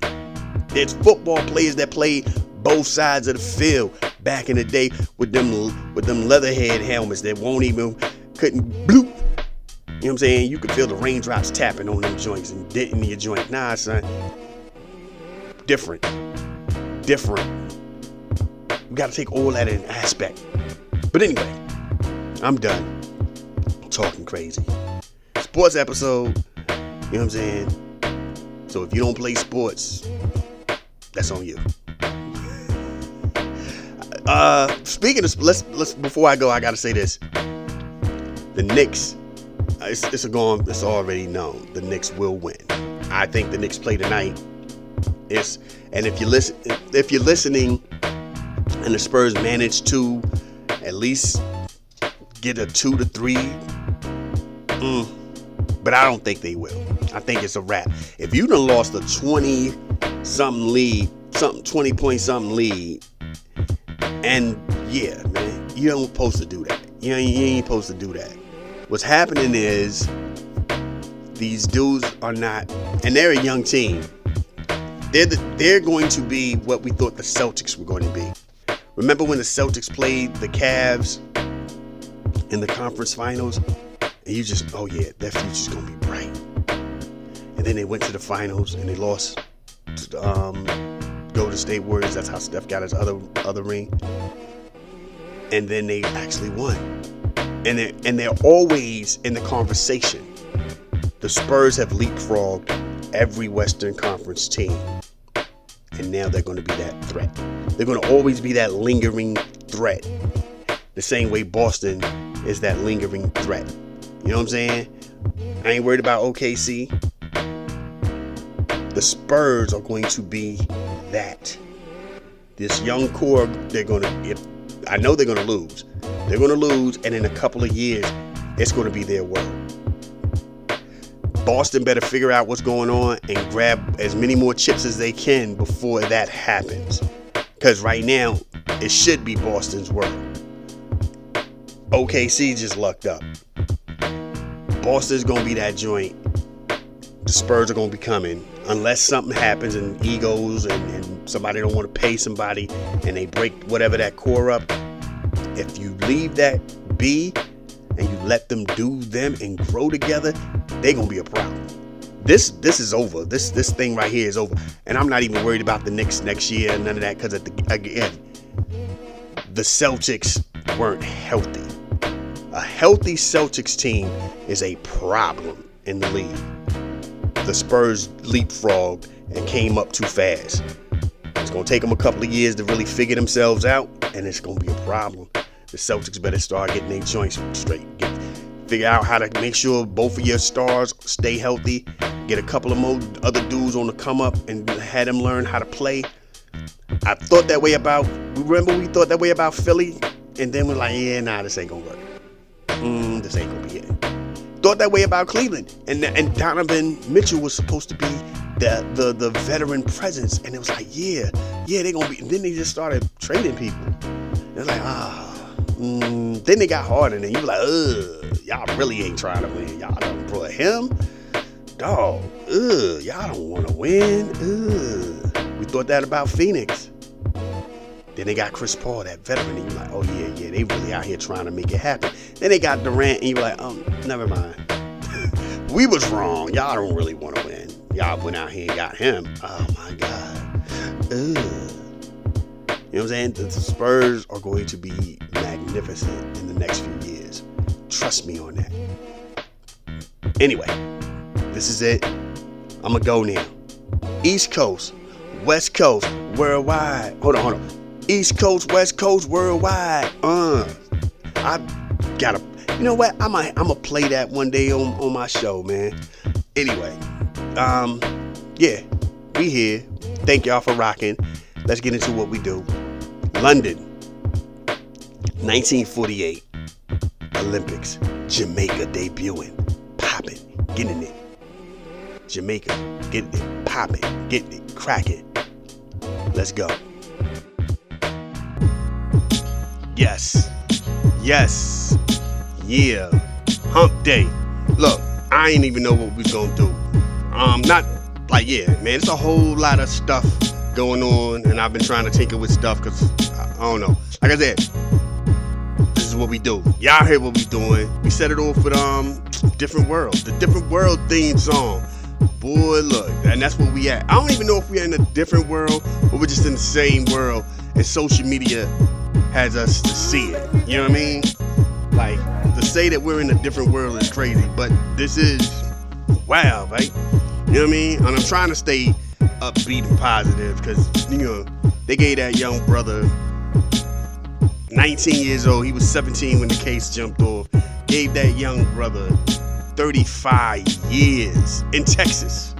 There's football players that played both sides of the field back in the day with them leatherhead helmets that couldn't bloop. You know what I'm saying? You could feel the raindrops tapping on them joints and denting your joint. Nah, son. Different. We gotta take all that in aspect. But anyway, I'm done talking crazy. Sports episode. You know what I'm saying? So if you don't play sports, that's on you. Speaking of, let's before I go, I gotta say this. The Knicks, it's already known. The Knicks will win. I think the Knicks play tonight. And if you're listening, and the Spurs manage to at least get a 2 to 3, but I don't think they will. I think it's a wrap. If you done lost a 20-something lead, 20-point something lead, and yeah, man, you ain't supposed to do that. You ain't supposed to do that. What's happening is these dudes are not, and they're a young team. They're going to be what we thought the Celtics were going to be. Remember when the Celtics played the Cavs in the conference finals? And you just, oh yeah, their future's going to be bright. And then they went to the finals and they lost to Golden State Warriors. That's how Steph got his other ring. And then they actually won. And they're always in the conversation. The Spurs have leapfrogged every Western Conference team. And now they're going to be that threat. They're going to always be that lingering threat. The same way Boston is that lingering threat. You know what I'm saying? I ain't worried about OKC. The Spurs are going to be that. This young core, I know they're going to lose. They're going to lose, and in a couple of years, it's going to be their world. Boston better figure out what's going on and grab as many more chips as they can before that happens. Because right now, it should be Boston's world. OKC just lucked up. Boston's going to be that joint. The Spurs are going to be coming. Unless something happens and egos and somebody don't want to pay somebody and they break whatever that core up. If you leave that be and you let them do them and grow together, they're going to be a problem. This is over. This thing right here is over. And I'm not even worried about the Knicks next year, none of that, because again, the Celtics weren't healthy. A healthy Celtics team is a problem in the league. The Spurs leapfrogged and came up too fast. It's going to take them a couple of years to really figure themselves out, and it's going to be a problem. The Celtics better start getting their joints straight. Figure out how to make sure both of your stars stay healthy. Get a couple of more other dudes on the come up and have them learn how to play. I thought that way about, remember we thought that way about Philly? And then we're like, yeah, nah, this ain't going to work. This ain't going to be it. Thought that way about Cleveland. And Donovan Mitchell was supposed to be the veteran presence. And it was like, yeah, they're going to be. And then they just started trading people. It was like, then they got harder. And you were like, y'all really ain't trying to win. Y'all don't put him. Dog, y'all don't want to win. We thought that about Phoenix. Then they got Chris Paul, that veteran, and you're like, oh yeah, they really out here trying to make it happen. Then they got Durant, and you're like, never mind. We was wrong. Y'all don't really want to win. Y'all went out here and got him. Oh my God. You know what I'm saying? The Spurs are going to be magnificent in the next few years. Trust me on that. Anyway, this is it. I'm going to go now. East Coast, West Coast, worldwide. Hold on. East Coast, West Coast, worldwide. I gotta, you know what? I'm gonna play that one day on my show, man. Anyway, yeah, we here. Thank y'all for rocking. Let's get into what we do. London, 1948, Olympics, Jamaica debuting, popping, getting it. Jamaica, getting it, popping, getting it, cracking. Let's go. Yes, yeah, hump day. Look, I ain't even know what we was gonna do. Not like, yeah, man, it's a whole lot of stuff going on, and I've been trying to tinker with stuff because I don't know. Like I said, this is what we do. Y'all hear what we doing. We set it off with Different World, the Different World theme song. Boy, look, and that's where we at. I don't even know if we're in a different world, or we're just in the same world, and social media has us to see it. You know what I mean? Like, to say that we're in a different world is crazy, but this is wow, right? You know what I mean? And I'm trying to stay upbeat and positive because, you know, they gave that young brother 19 years old. He was 17 when the case jumped off. Gave that young brother 35 years in Texas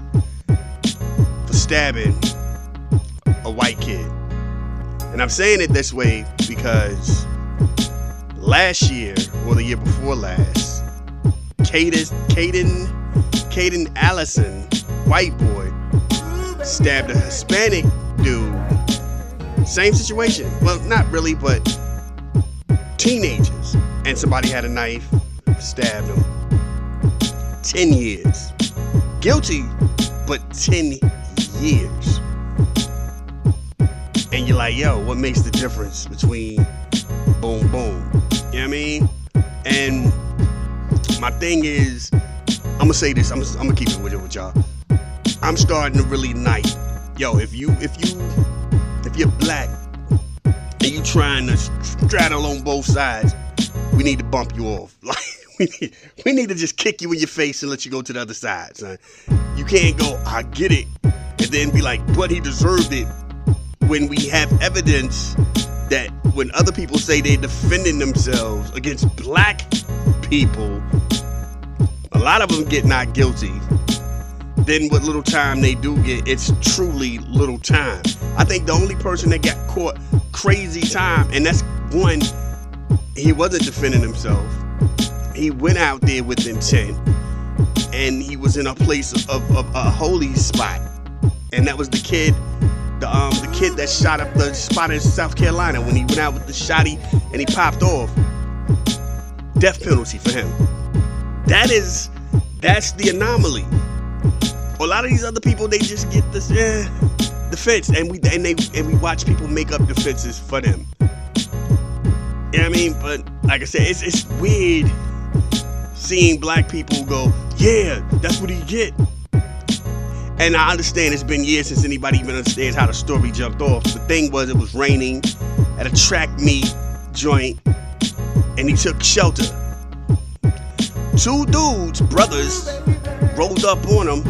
for stabbing a white kid. And I'm saying it this way because last year, or the year before last, Caden Allison, white boy, stabbed a Hispanic dude. Same situation. Well, not really, but teenagers. And somebody had a knife, stabbed him. 10 years. Guilty, but 10 years. And you're like, yo, what makes the difference between boom, boom? You know what I mean? And my thing is, I'm gonna say this, I'm gonna keep it with y'all. I'm starting to really night. Yo, if you're black and you trying to straddle on both sides, we need to bump you off. Like we need to just kick you in your face and let you go to the other side, son. You can't go, I get it, and then be like, but he deserved it. When we have evidence that when other people say they're defending themselves against black people, a lot of them get not guilty. then what little time they do get, it's truly little time. I think the only person that got caught crazy time, and that's one, he wasn't defending himself. He went out there with intent, and he was in a place of a holy spot, and that was the kid that shot up the spot in South Carolina when he went out with the shotty and he popped off. Death penalty for him. That's the anomaly. A lot of these other people, they just get this defense, and we watch people make up defenses for them. You know what I mean? But like I said, it's weird seeing black people go, yeah, that's what he get. And I understand it's been years since anybody even understands how the story jumped off. The thing was, it was raining at a track meet joint, and he took shelter. Two dudes, brothers, rolled up on him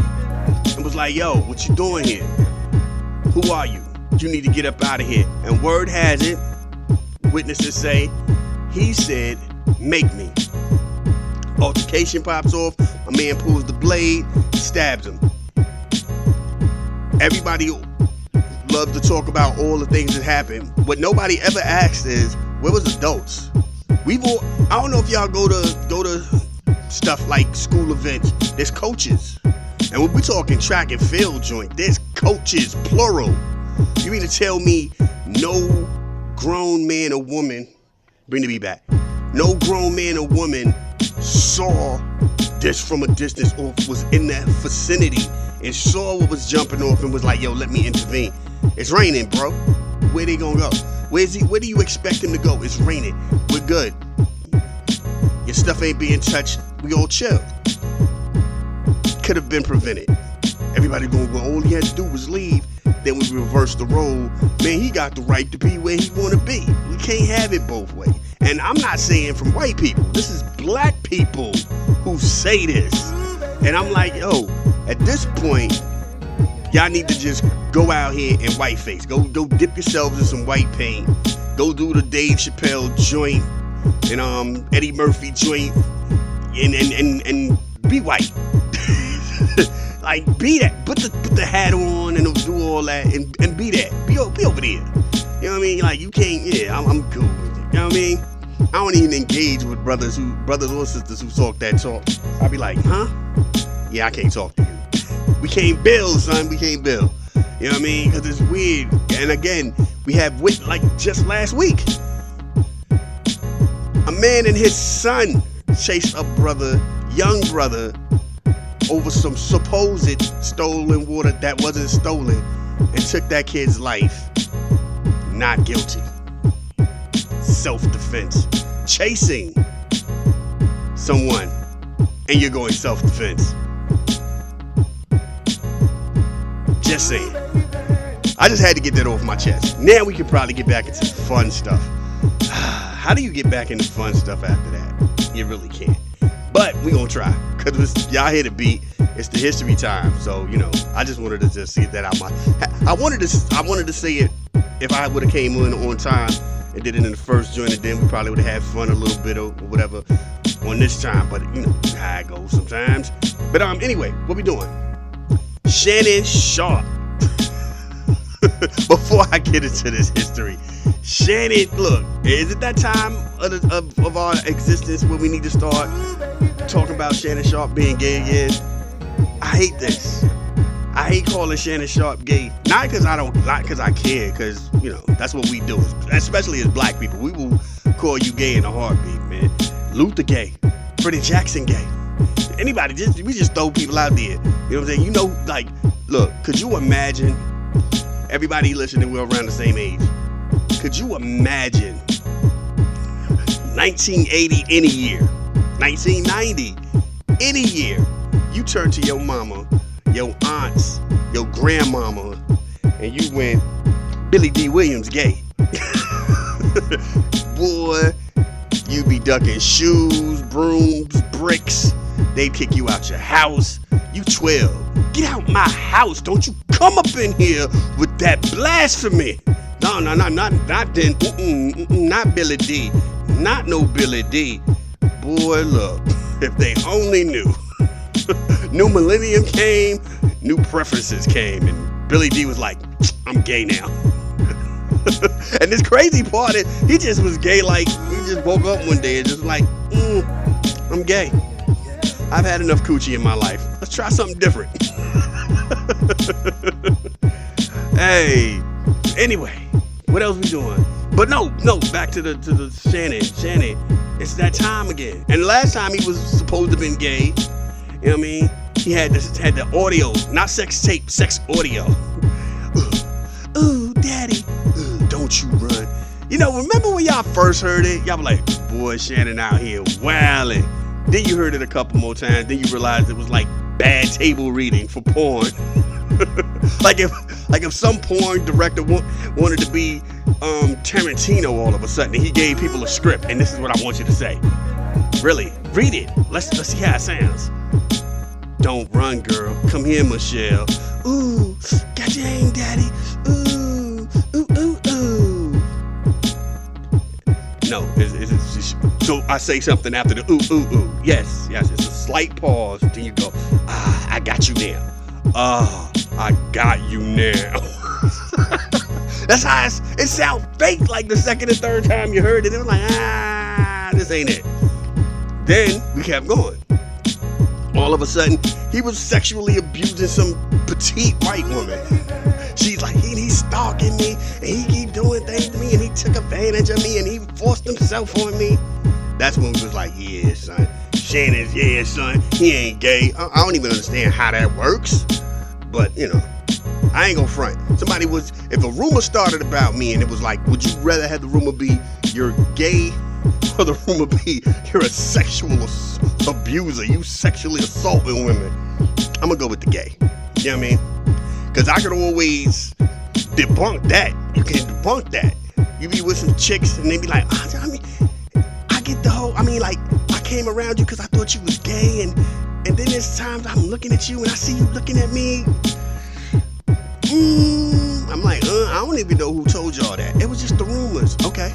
and was like, yo, what you doing here? Who are you? You need to get up out of here. And word has it, witnesses say, he said, make me. Altercation pops off, a man pulls the blade, stabs him. Everybody loves to talk about all the things that happened. What nobody ever asked is, where was adults? I don't know if y'all go to stuff like school events. There's coaches. And when we're talking track and field joint, there's coaches, plural. You mean to tell me no grown man or woman, bring the beat back, no grown man or woman saw this from a distance or was in that vicinity and saw what was jumping off and was like, yo, let me intervene. It's raining, bro. Where they gonna go? Where do you expect him to go? It's raining. We're good. Your stuff ain't being touched. We all chill. Could have been prevented. Everybody gonna go, all he had to do was leave. Then we reverse the role. Man, he got the right to be where he wanna be. We can't have it both ways. And I'm not saying from white people. This is black people who say this. And I'm like, yo, at this point, y'all need to just go out here and whiteface. Go dip yourselves in some white paint. Go do the Dave Chappelle joint and Eddie Murphy joint and be white. Like, be that. Put the hat on and do all that and be that. Be over there. You know what I mean? Like, you can't, I'm cool with it. You know what I mean? I don't even engage with brothers or sisters who talk that talk. I be like, huh? Yeah, I can't talk to you. We can't build, son. We can't build. You know what I mean? Because it's weird. And again, we have, like just last week, a man and his son chased a young brother, over some supposed stolen water that wasn't stolen and took that kid's life. Not guilty. Self-defense. Chasing someone and you're going self-defense. Just saying. I just had to get that off my chest. Now we can probably get back into fun stuff. How do you get back into fun stuff after that? You really can't. But we gonna try, cause y'all hear the beat. It's the history time, so I just wanted to just see that out I wanted to say it if I would have came on time and did it in the first joint, and then we probably would have had fun a little bit or whatever on this time. But how it goes sometimes. But anyway, what we doing? Shannon Sharpe. Before I get into this history, Shannon, look, is it that time of our existence where we need to start talking about Shannon Sharpe being gay again? I hate this. I hate calling Shannon Sharpe gay. Not because I care, because that's what we do, especially as black people. We will call you gay in a heartbeat, man. Luther gay, Freddie Jackson gay. Anybody, we just throw people out there. You know what I'm saying? Like, look, could you imagine? Everybody listening, we're around the same age. Could you imagine 1980 any year, 1990 any year, you turn to your mama, your aunts, your grandmama, and you went, Billy D. Williams gay. Boy, you be ducking shoes, brooms, bricks. They'd kick you out your house. You 12. Get out my house. Don't you come up in here with that blasphemy. No, not then. Not Billy D. Not no Billy D. Boy, look, if they only knew. New millennium came, new preferences came, and Billy D was like, I'm gay now. And this crazy part is, he just was gay, like, he just woke up one day and just like, I'm gay. I've had enough coochie in my life. Let's try something different. Hey, anyway, what else we doing? But no, back to the Shannon, it's that time again. And last time he was supposed to have been gay. You know what I mean? He had the audio, not sex tape, sex audio. Ooh, daddy, don't you run. You know, remember when y'all first heard it? Y'all were like, boy, Shannon out here wilding. Then you heard it a couple more times. Then you realized it was like bad table reading for porn. like if some porn director wanted to be Tarantino all of a sudden, and he gave people a script, and this is what I want you to say. Really, read it. Let's see how it sounds. Don't run, girl. Come here, Michelle. Ooh, got your aim, daddy. Ooh, ooh, ooh, ooh. No, it's just, so I say something after the ooh, ooh, ooh. Yes, it's a slight pause. Then you go, I got you now. I got you now. That's how it sounds fake. Like the second and third time you heard it, it was like, this ain't it. Then we kept going. All of a sudden, he was sexually abusing some petite white woman. She's like, he's stalking me, and he keep doing things to me, and he took advantage of me, and he forced himself on me. That's when we was like, yeah, son. Shannon's, yeah, son. He ain't gay. I don't even understand how that works. But, you know, I ain't gonna front. If a rumor started about me, and it was like, would you rather have the rumor be you're gay, or the rumor be you're a sexual abuser, you sexually assaulting women, I'm gonna go with the gay. You know what I mean? Because I could always debunk that. You can debunk that. You be with some chicks and they be like, I get the whole, like, I came around you because I thought you was gay, and then there's times I'm looking at you and I see you looking at me. I'm like, I don't even know who told y'all that. It was just the rumors. Okay,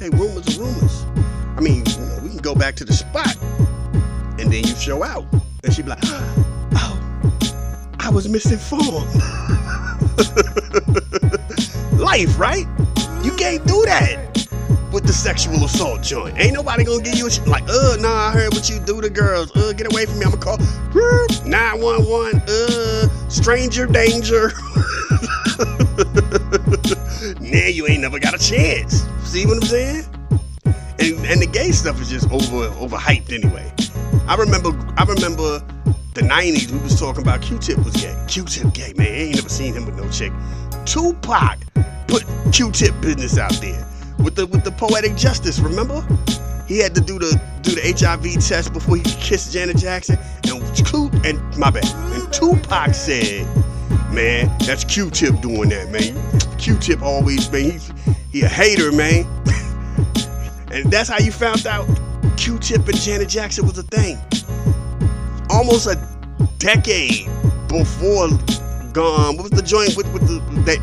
rumors are rumors. We can go back to the spot, and then you show out, and she be like, oh, I was misinformed. Life, right? You can't do that with the sexual assault joint. Ain't nobody gonna give you a like, nah, I heard what you do to girls. Get away from me. I'ma call 911. Stranger danger. Now you ain't never got a chance. See what I'm saying? And the gay stuff is just overhyped anyway. I remember the 90s, we was talking about Q-Tip was gay. Q-Tip gay, man. I ain't never seen him with no chick. Tupac put Q-Tip business out there with the poetic justice, remember? He had to do the HIV test before he kissed Janet Jackson. And Tupac said, man, that's Q-Tip doing that, man. Q-Tip always, man, he a hater, man. And that's how you found out Q-Tip and Janet Jackson was a thing. Almost a decade before what was the joint with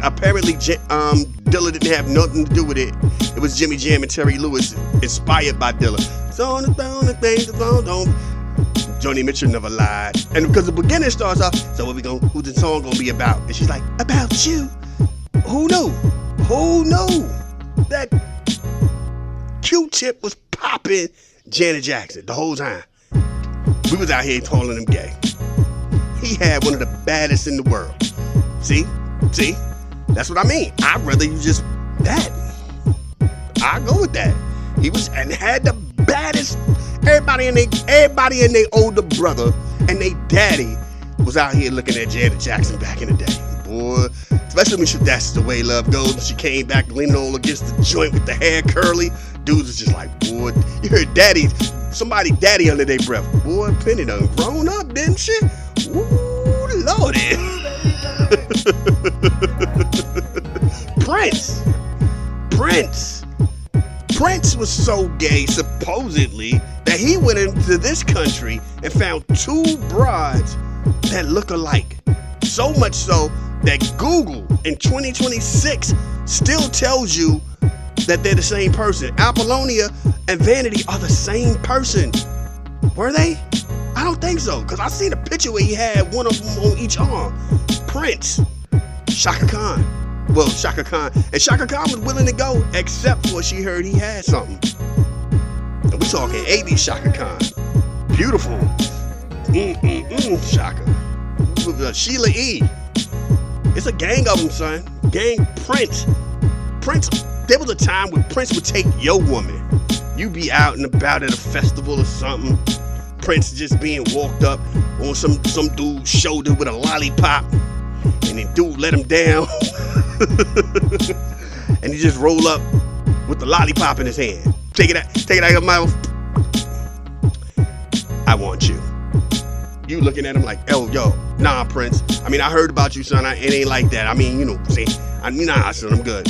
apparently Dilla didn't have nothing to do with it. It was Jimmy Jam and Terry Lewis, inspired by Dilla. So the things don't. Joni Mitchell never lied. And because the beginning starts off, so who's the song gonna be about? And she's like, about you. Who knew that Q-Tip was popping Janet Jackson the whole time? We was out here calling him gay. He had one of the baddest in the world. See? That's what I mean. I'd rather you just that. I go with that. He was and had the baddest. Everybody and their older brother and their daddy was out here looking at Janet Jackson back in the day. Boy, especially when that's the way love goes. And she came back leaning all against the joint with the hair curly. Dudes was just like, boy, you heard somebody daddy under their breath. Boy, Penny done grown up, didn't she? Ooh, Lordy. Prince was so gay, supposedly, that he went into this country and found two broads that look alike. So much so that Google in 2026 still tells you that they're the same person. Apollonia and Vanity are the same person. Were they? I don't think so, because I seen a picture where he had one of them on each arm. Prince, Shaka Khan. Well, Shaka Khan. And Shaka Khan was willing to go, except for she heard he had something. And we talking 80s Shaka Khan. Beautiful. Shaka. Sheila E. It's a gang of them, son. Gang Prince. There was a time when Prince would take your woman. You be out and about at a festival or something. Prince just being walked up on some dude's shoulder with a lollipop. And then dude let him down. And he just roll up with the lollipop in his hand. Take it out of your mouth. I want you. You looking at him like, oh, yo, nah, Prince. I mean, I heard about you, son. It ain't like that. I mean, you know, see, nah, son, I'm good.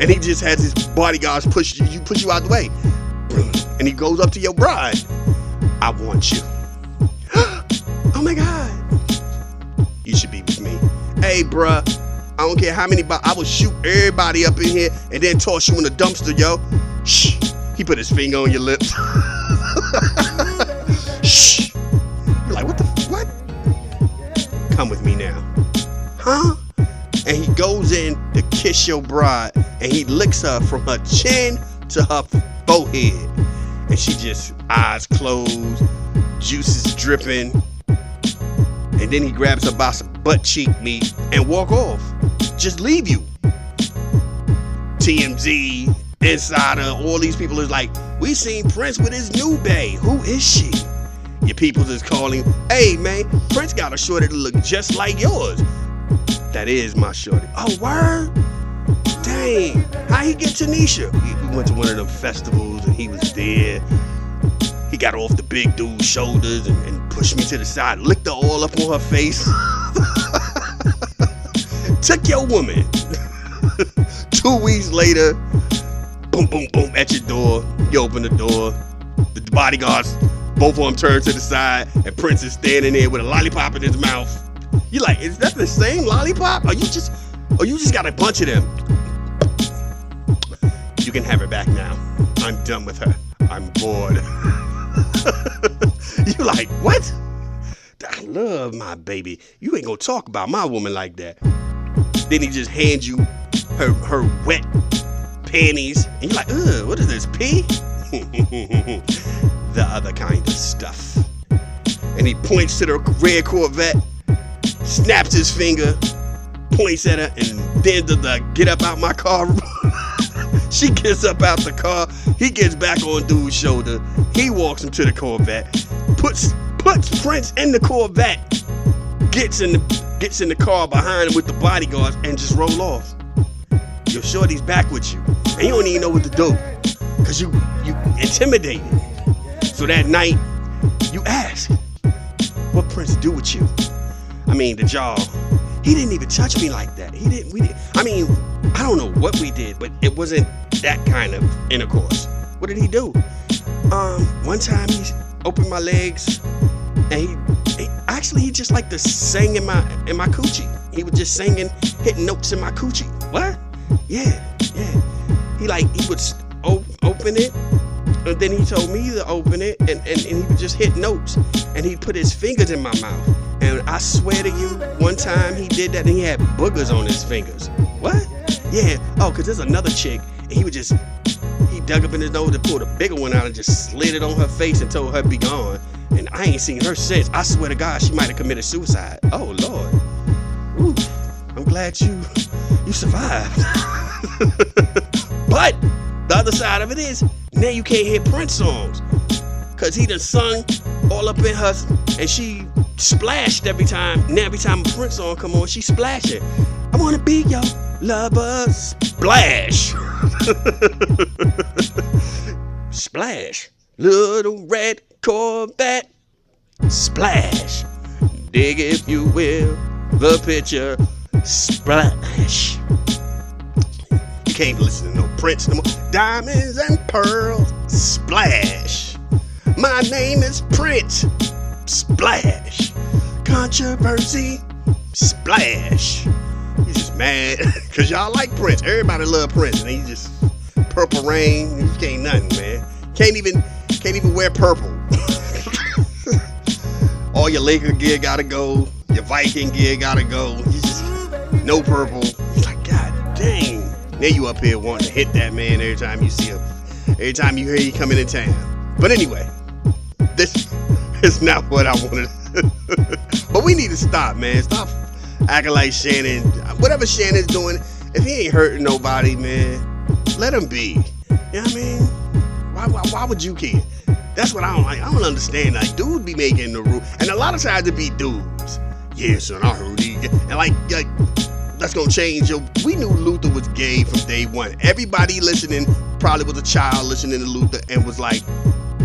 And he just has his bodyguards push you out the way. And he goes up to your bride. I want you. Oh my God. You should be with me. Hey, bruh. I don't care how many, I will shoot everybody up in here and then toss you in the dumpster, yo. Shh. He put his finger on your lips. Shh. You're like, what? Come with me now. Huh? And he goes in to kiss your bride and he licks her from her chin to her forehead. And she just, eyes closed, juices dripping. And then he grabs her by some butt cheek meat and walk off. Just leave you. TMZ, Insider, all these people is like, we seen Prince with his new bae. Who is she? Your people is calling, hey man, Prince got a shorty that look just like yours. That is my shorty. Oh, word? Dang. How he get Tanisha? We went to one of them festivals and he was there. He got off the big dude's shoulders and pushed me to the side, licked the oil up on her face. Took your woman. 2 weeks later, boom, boom, boom, at your door. You open the door. The bodyguards, both of them turn to the side, and Prince is standing there with a lollipop in his mouth. You like, is that the same lollipop? Or you just got a bunch of them? You can have her back now. I'm done with her. I'm bored. You like, what? I love my baby. You ain't gonna talk about my woman like that. Then he just hands you her wet panties, and you're like, ugh, what is this, pee? The other kind of stuff. And he points to the red Corvette, snaps his finger, points at her, and then the get up out my car. She gets up out the car. He gets back on dude's shoulder. He walks him to the Corvette, puts Prince in the Corvette, gets in the car behind him with the bodyguards, and just roll off. Your shorty's back with you, and you don't even know what to do, cause you intimidated. So that night, you ask, what Prince do with you? I mean, did y'all? He didn't even touch me like that. We didn't. I mean, I don't know what we did, but it wasn't that kind of intercourse. What did he do? One time he opened my legs, and he just liked to sing in my coochie. He was just singing, hitting notes in my coochie. What? Yeah. He would open it, and then he told me to open it, and he would just hit notes, and he'd put his fingers in my mouth. And I swear to you, one time he did that, and he had boogers on his fingers. What? Yeah. Oh, cause there's another chick, and he dug up in his nose and pulled a bigger one out and just slid it on her face and told her to be gone. And I ain't seen her since. I swear to God, she might have committed suicide. Oh Lord. Ooh, I'm glad you survived. But the other side of it is, now you can't hear Prince songs, cause he done sung all up in her, and she splashed every time. Now every time a Prince song come on, she splashing. I wanna be your lover. Splash. Splash. Little red Corvette. Splash. Dig if you will the picture. Splash. You can't listen to no Prince no more. Diamonds and pearls. Splash. My name is Prince. Splash. Controversy. Splash. He's just mad because y'all like Prince. Everybody love Prince, and he just Purple Rain. He can't nothing, man. Can't even wear purple. All your Laker gear gotta go. Your Viking gear gotta go. You just no purple. He's like, God dang. Now you up here wanting to hit that man every time you see him. Every time you hear he coming in town. But anyway, this is not what I wanted. But we need to stop, man. Stop acting like Shannon. Whatever Shannon's doing, if he ain't hurting nobody, man, let him be. You know what I mean? Why would you care? That's what I don't like. I don't understand. Like, dudes be making the rule. And a lot of times it be dudes. Yeah, son, I heard he. And like that's gonna change. We knew Luther was gay from day one. Everybody listening probably was a child listening to Luther and was like,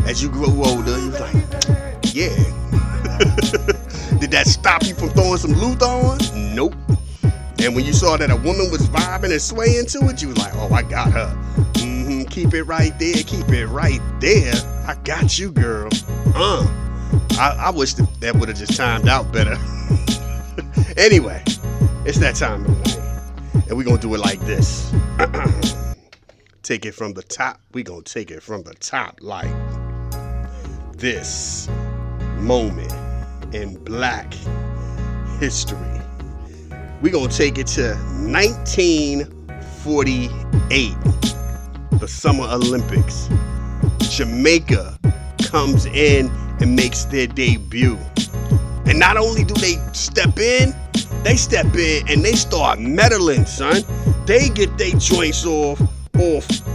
as you grow older, you was like, yeah. Did that stop you from throwing some Luther on? Nope. And when you saw that a woman was vibing and swaying to it, you was like, oh, I got her. Keep it right there. Keep it right there. I got you, girl. I wish that would have just timed out better. Anyway, it's that time of the night. And we're going to do it like this. Take it from the top. We're going to take it from the top like this moment in Black history. We're going to take it to 1948, the Summer Olympics. Jamaica comes in and makes their debut. And not only do they step in and they start meddling, son. They get their joints off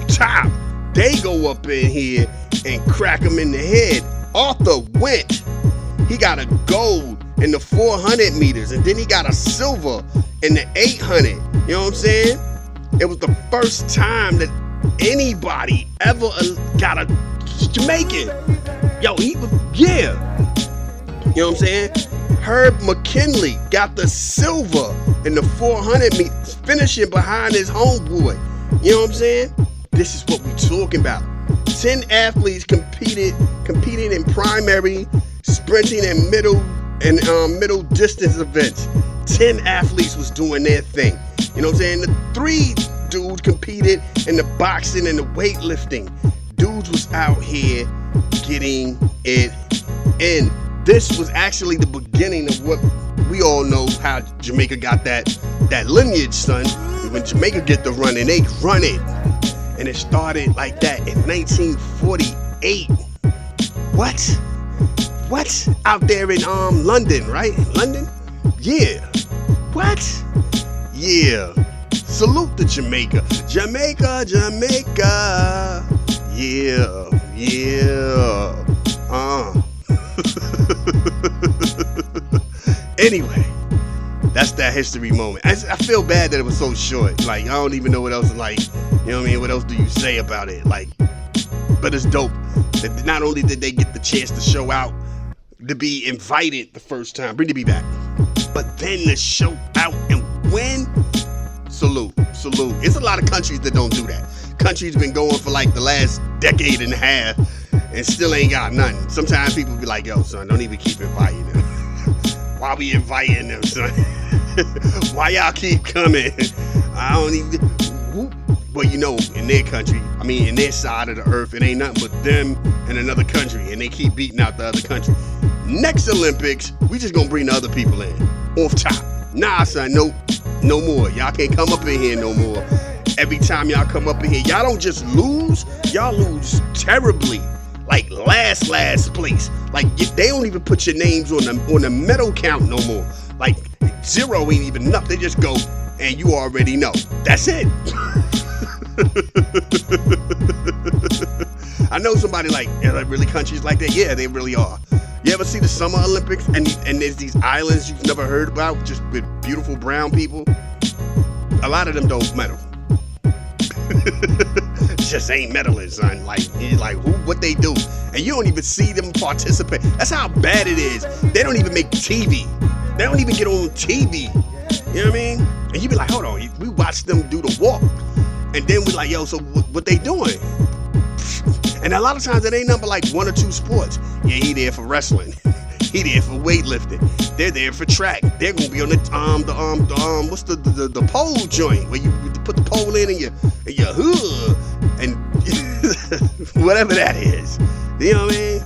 top. They go up in here and crack them in the head. Arthur Went, he got a gold in the 400 meters, and then he got a silver in the 800. You know what I'm saying? It was the first time that anybody ever got a Jamaican. Yo, he was, yeah. You know what I'm saying? Herb McKinley got the silver in the 400 meters, finishing behind his homeboy. You know what I'm saying? This is what we talking about. 10 athletes competed in primary, sprinting, and middle distance events. 10 athletes was doing their thing. You know what I'm saying? The 3 dudes competed in the boxing and the weightlifting. Dudes was out here getting it in. This was actually the beginning of what we all know how Jamaica got that lineage, son. When Jamaica get the running, they run it. And it started like that in 1948. What? Out there in London, right? London? Yeah. What? Yeah. Salute to Jamaica. Jamaica. Yeah. Anyway, that's that history moment. I feel bad that it was so short. Like, I don't even know what else, like, you know what I mean? What else do you say about it? Like, but it's dope that not only did they get the chance to show out, to be invited the first time, bring the B back, but then to show out and win. Salute. It's a lot of countries that don't do that. Countries been going for like the last decade and a half and still ain't got nothing. Sometimes people be like, yo, son, don't even keep inviting them. Why we inviting them, son? Why y'all keep coming? I don't even. Well, you know, in their country, I mean, in their side of the earth, it ain't nothing but them and another country, and they keep beating out the other country. Next Olympics, we just gonna bring the other people in, off top. Nah, son, no more. Y'all can't come up in here no more. Every time y'all come up in here, y'all don't just lose, y'all lose terribly. Like last place. Like they don't even put your names on the medal count no more. Like 0 ain't even enough. They just go and you already know. That's it. I know somebody like, are there really countries like that? Yeah, they really are. You ever see the Summer Olympics and there's these islands you've never heard about just with beautiful brown people? A lot of them don't medal. Just ain't meddling, son. Like what they do, and you don't even see them participate. That's how bad it is. They don't even make TV. They don't even get on TV. You know what I mean? And you be like, hold on, we watch them do the walk, and then we like, yo, so what they doing? And a lot of times it ain't nothing but like 1 or 2 sports. Yeah, he there for wrestling. He there for weightlifting. They're there for track. They're gonna be on the what's the pole joint where you put the pole in and your hood and whatever that is. You know what I mean?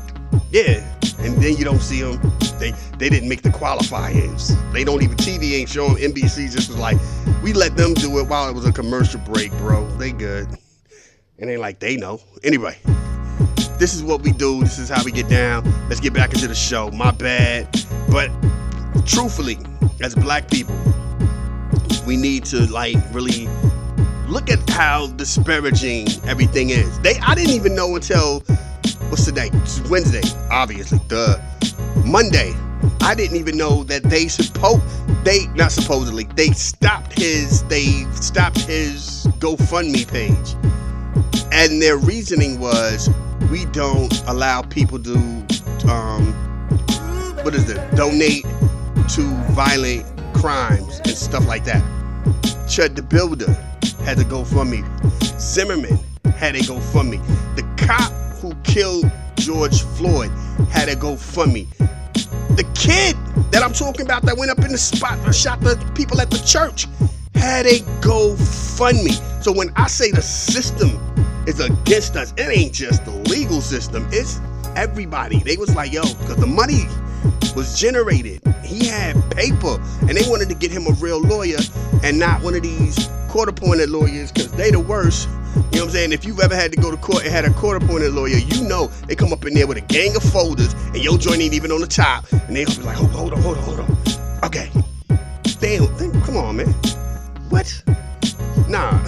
Yeah. and then you don't see them. They didn't make the qualifiers. They don't even, TV ain't showing. NBC just was like, we let them do it while it was a commercial break, bro. They good. It ain't like they know. Anyway, this is what we do. This is how we get down. Let's get back into the show. My bad. But truthfully, as black people, we need to like really look at how disparaging everything is. I didn't even know until, what's the day? It's Wednesday, obviously. Monday. I didn't even know that they stopped his GoFundMe page. And their reasoning was, we don't allow people to donate to violent crimes and stuff like that. Chud the Builder had to GoFundMe. Zimmerman had a GoFundMe. The cop who killed George Floyd had a GoFundMe. The kid that I'm talking about that went up in the spot and shot the people at the church had a GoFundMe. So when I say the system is against us, it ain't just the legal system, it's everybody. They was like, yo, because the money was generated. He had paper, and they wanted to get him a real lawyer and not one of these court-appointed lawyers, because they the worst. You know what I'm saying? If you've ever had to go to court and had a court-appointed lawyer, you know they come up in there with a gang of folders, and your joint ain't even on the top, and they'll be like, hold on. Okay. Damn, come on, man. What? Nah.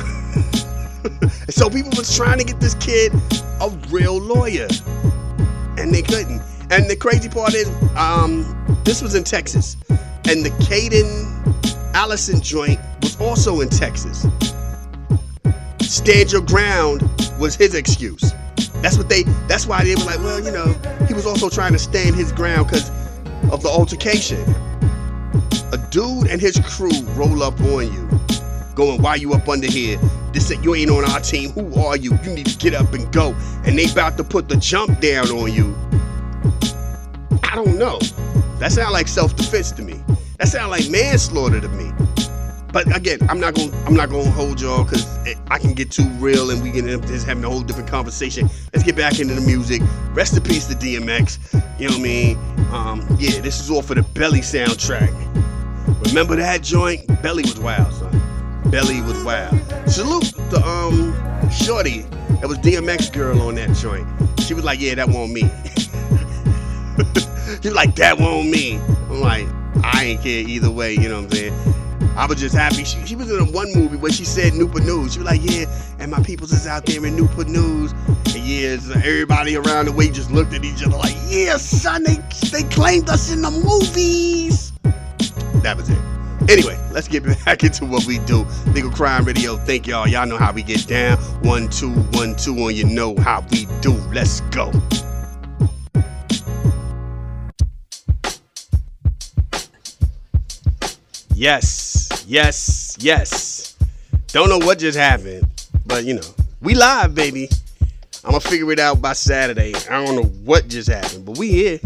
So people was trying to get this kid a real lawyer, and they couldn't. And the crazy part is, this was in Texas, and the Caden Allison joint was also in Texas. Stand your ground was his excuse. That's why they were like, well, you know, he was also trying to stand his ground because of the altercation. A dude and his crew roll up on you, going, why you up under here? You ain't on our team. Who are you? You need to get up and go. And they about to put the jump down on you. I don't know. That sounds like self-defense to me. That sounds like manslaughter to me. But again, I'm not gonna hold y'all because I can get too real and we can end up just having a whole different conversation. Let's get back into the music. Rest in peace to DMX. You know what I mean? Yeah, this is all for the Belly soundtrack. Remember that joint? Belly was wild, son. Belly was wild. Salute to Shorty. That was DMX girl on that joint. She was like, yeah, that wasn't me. She was like, that wasn't me. I'm like, I ain't care either way, you know what I'm saying? I was just happy. She was in one movie where she said Newport News. She was like, yeah, and my peoples is out there in Newport News. And yeah, so everybody around the way just looked at each other like, yeah, son, they claimed us in the movies. That was it. Anyway, let's get back into what we do. Legal Crime Radio, thank y'all. Y'all know how we get down. 1, 2, 1, 2 on you know how we do. Let's go. Yes. Don't know what just happened, but you know, we live, baby. I'm gonna figure it out by Saturday. I don't know what just happened, but we here.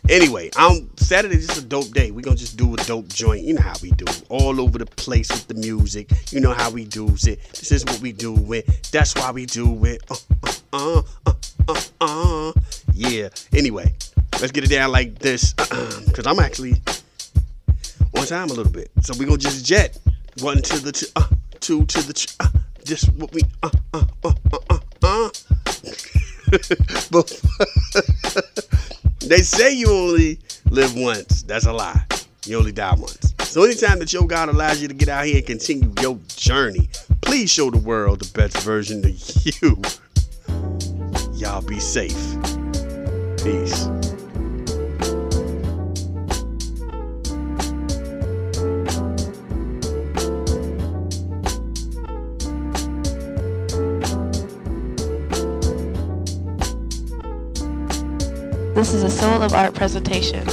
Anyway, Saturday's just a dope day. We gonna just do a dope joint. You know how we do. All over the place with the music. You know how we do it. This is what we do it. That's why we do it. Yeah. Anyway, let's get it down like this. Cause I'm actually on time a little bit. So we gonna just jet. 1 to the 2 to the just what we But they say you only live once. That's a lie. You only die once. So anytime that your God allows you to get out here and continue your journey, please show the world the best version of you. Y'all be safe. Peace. This is a Soul of Art presentation.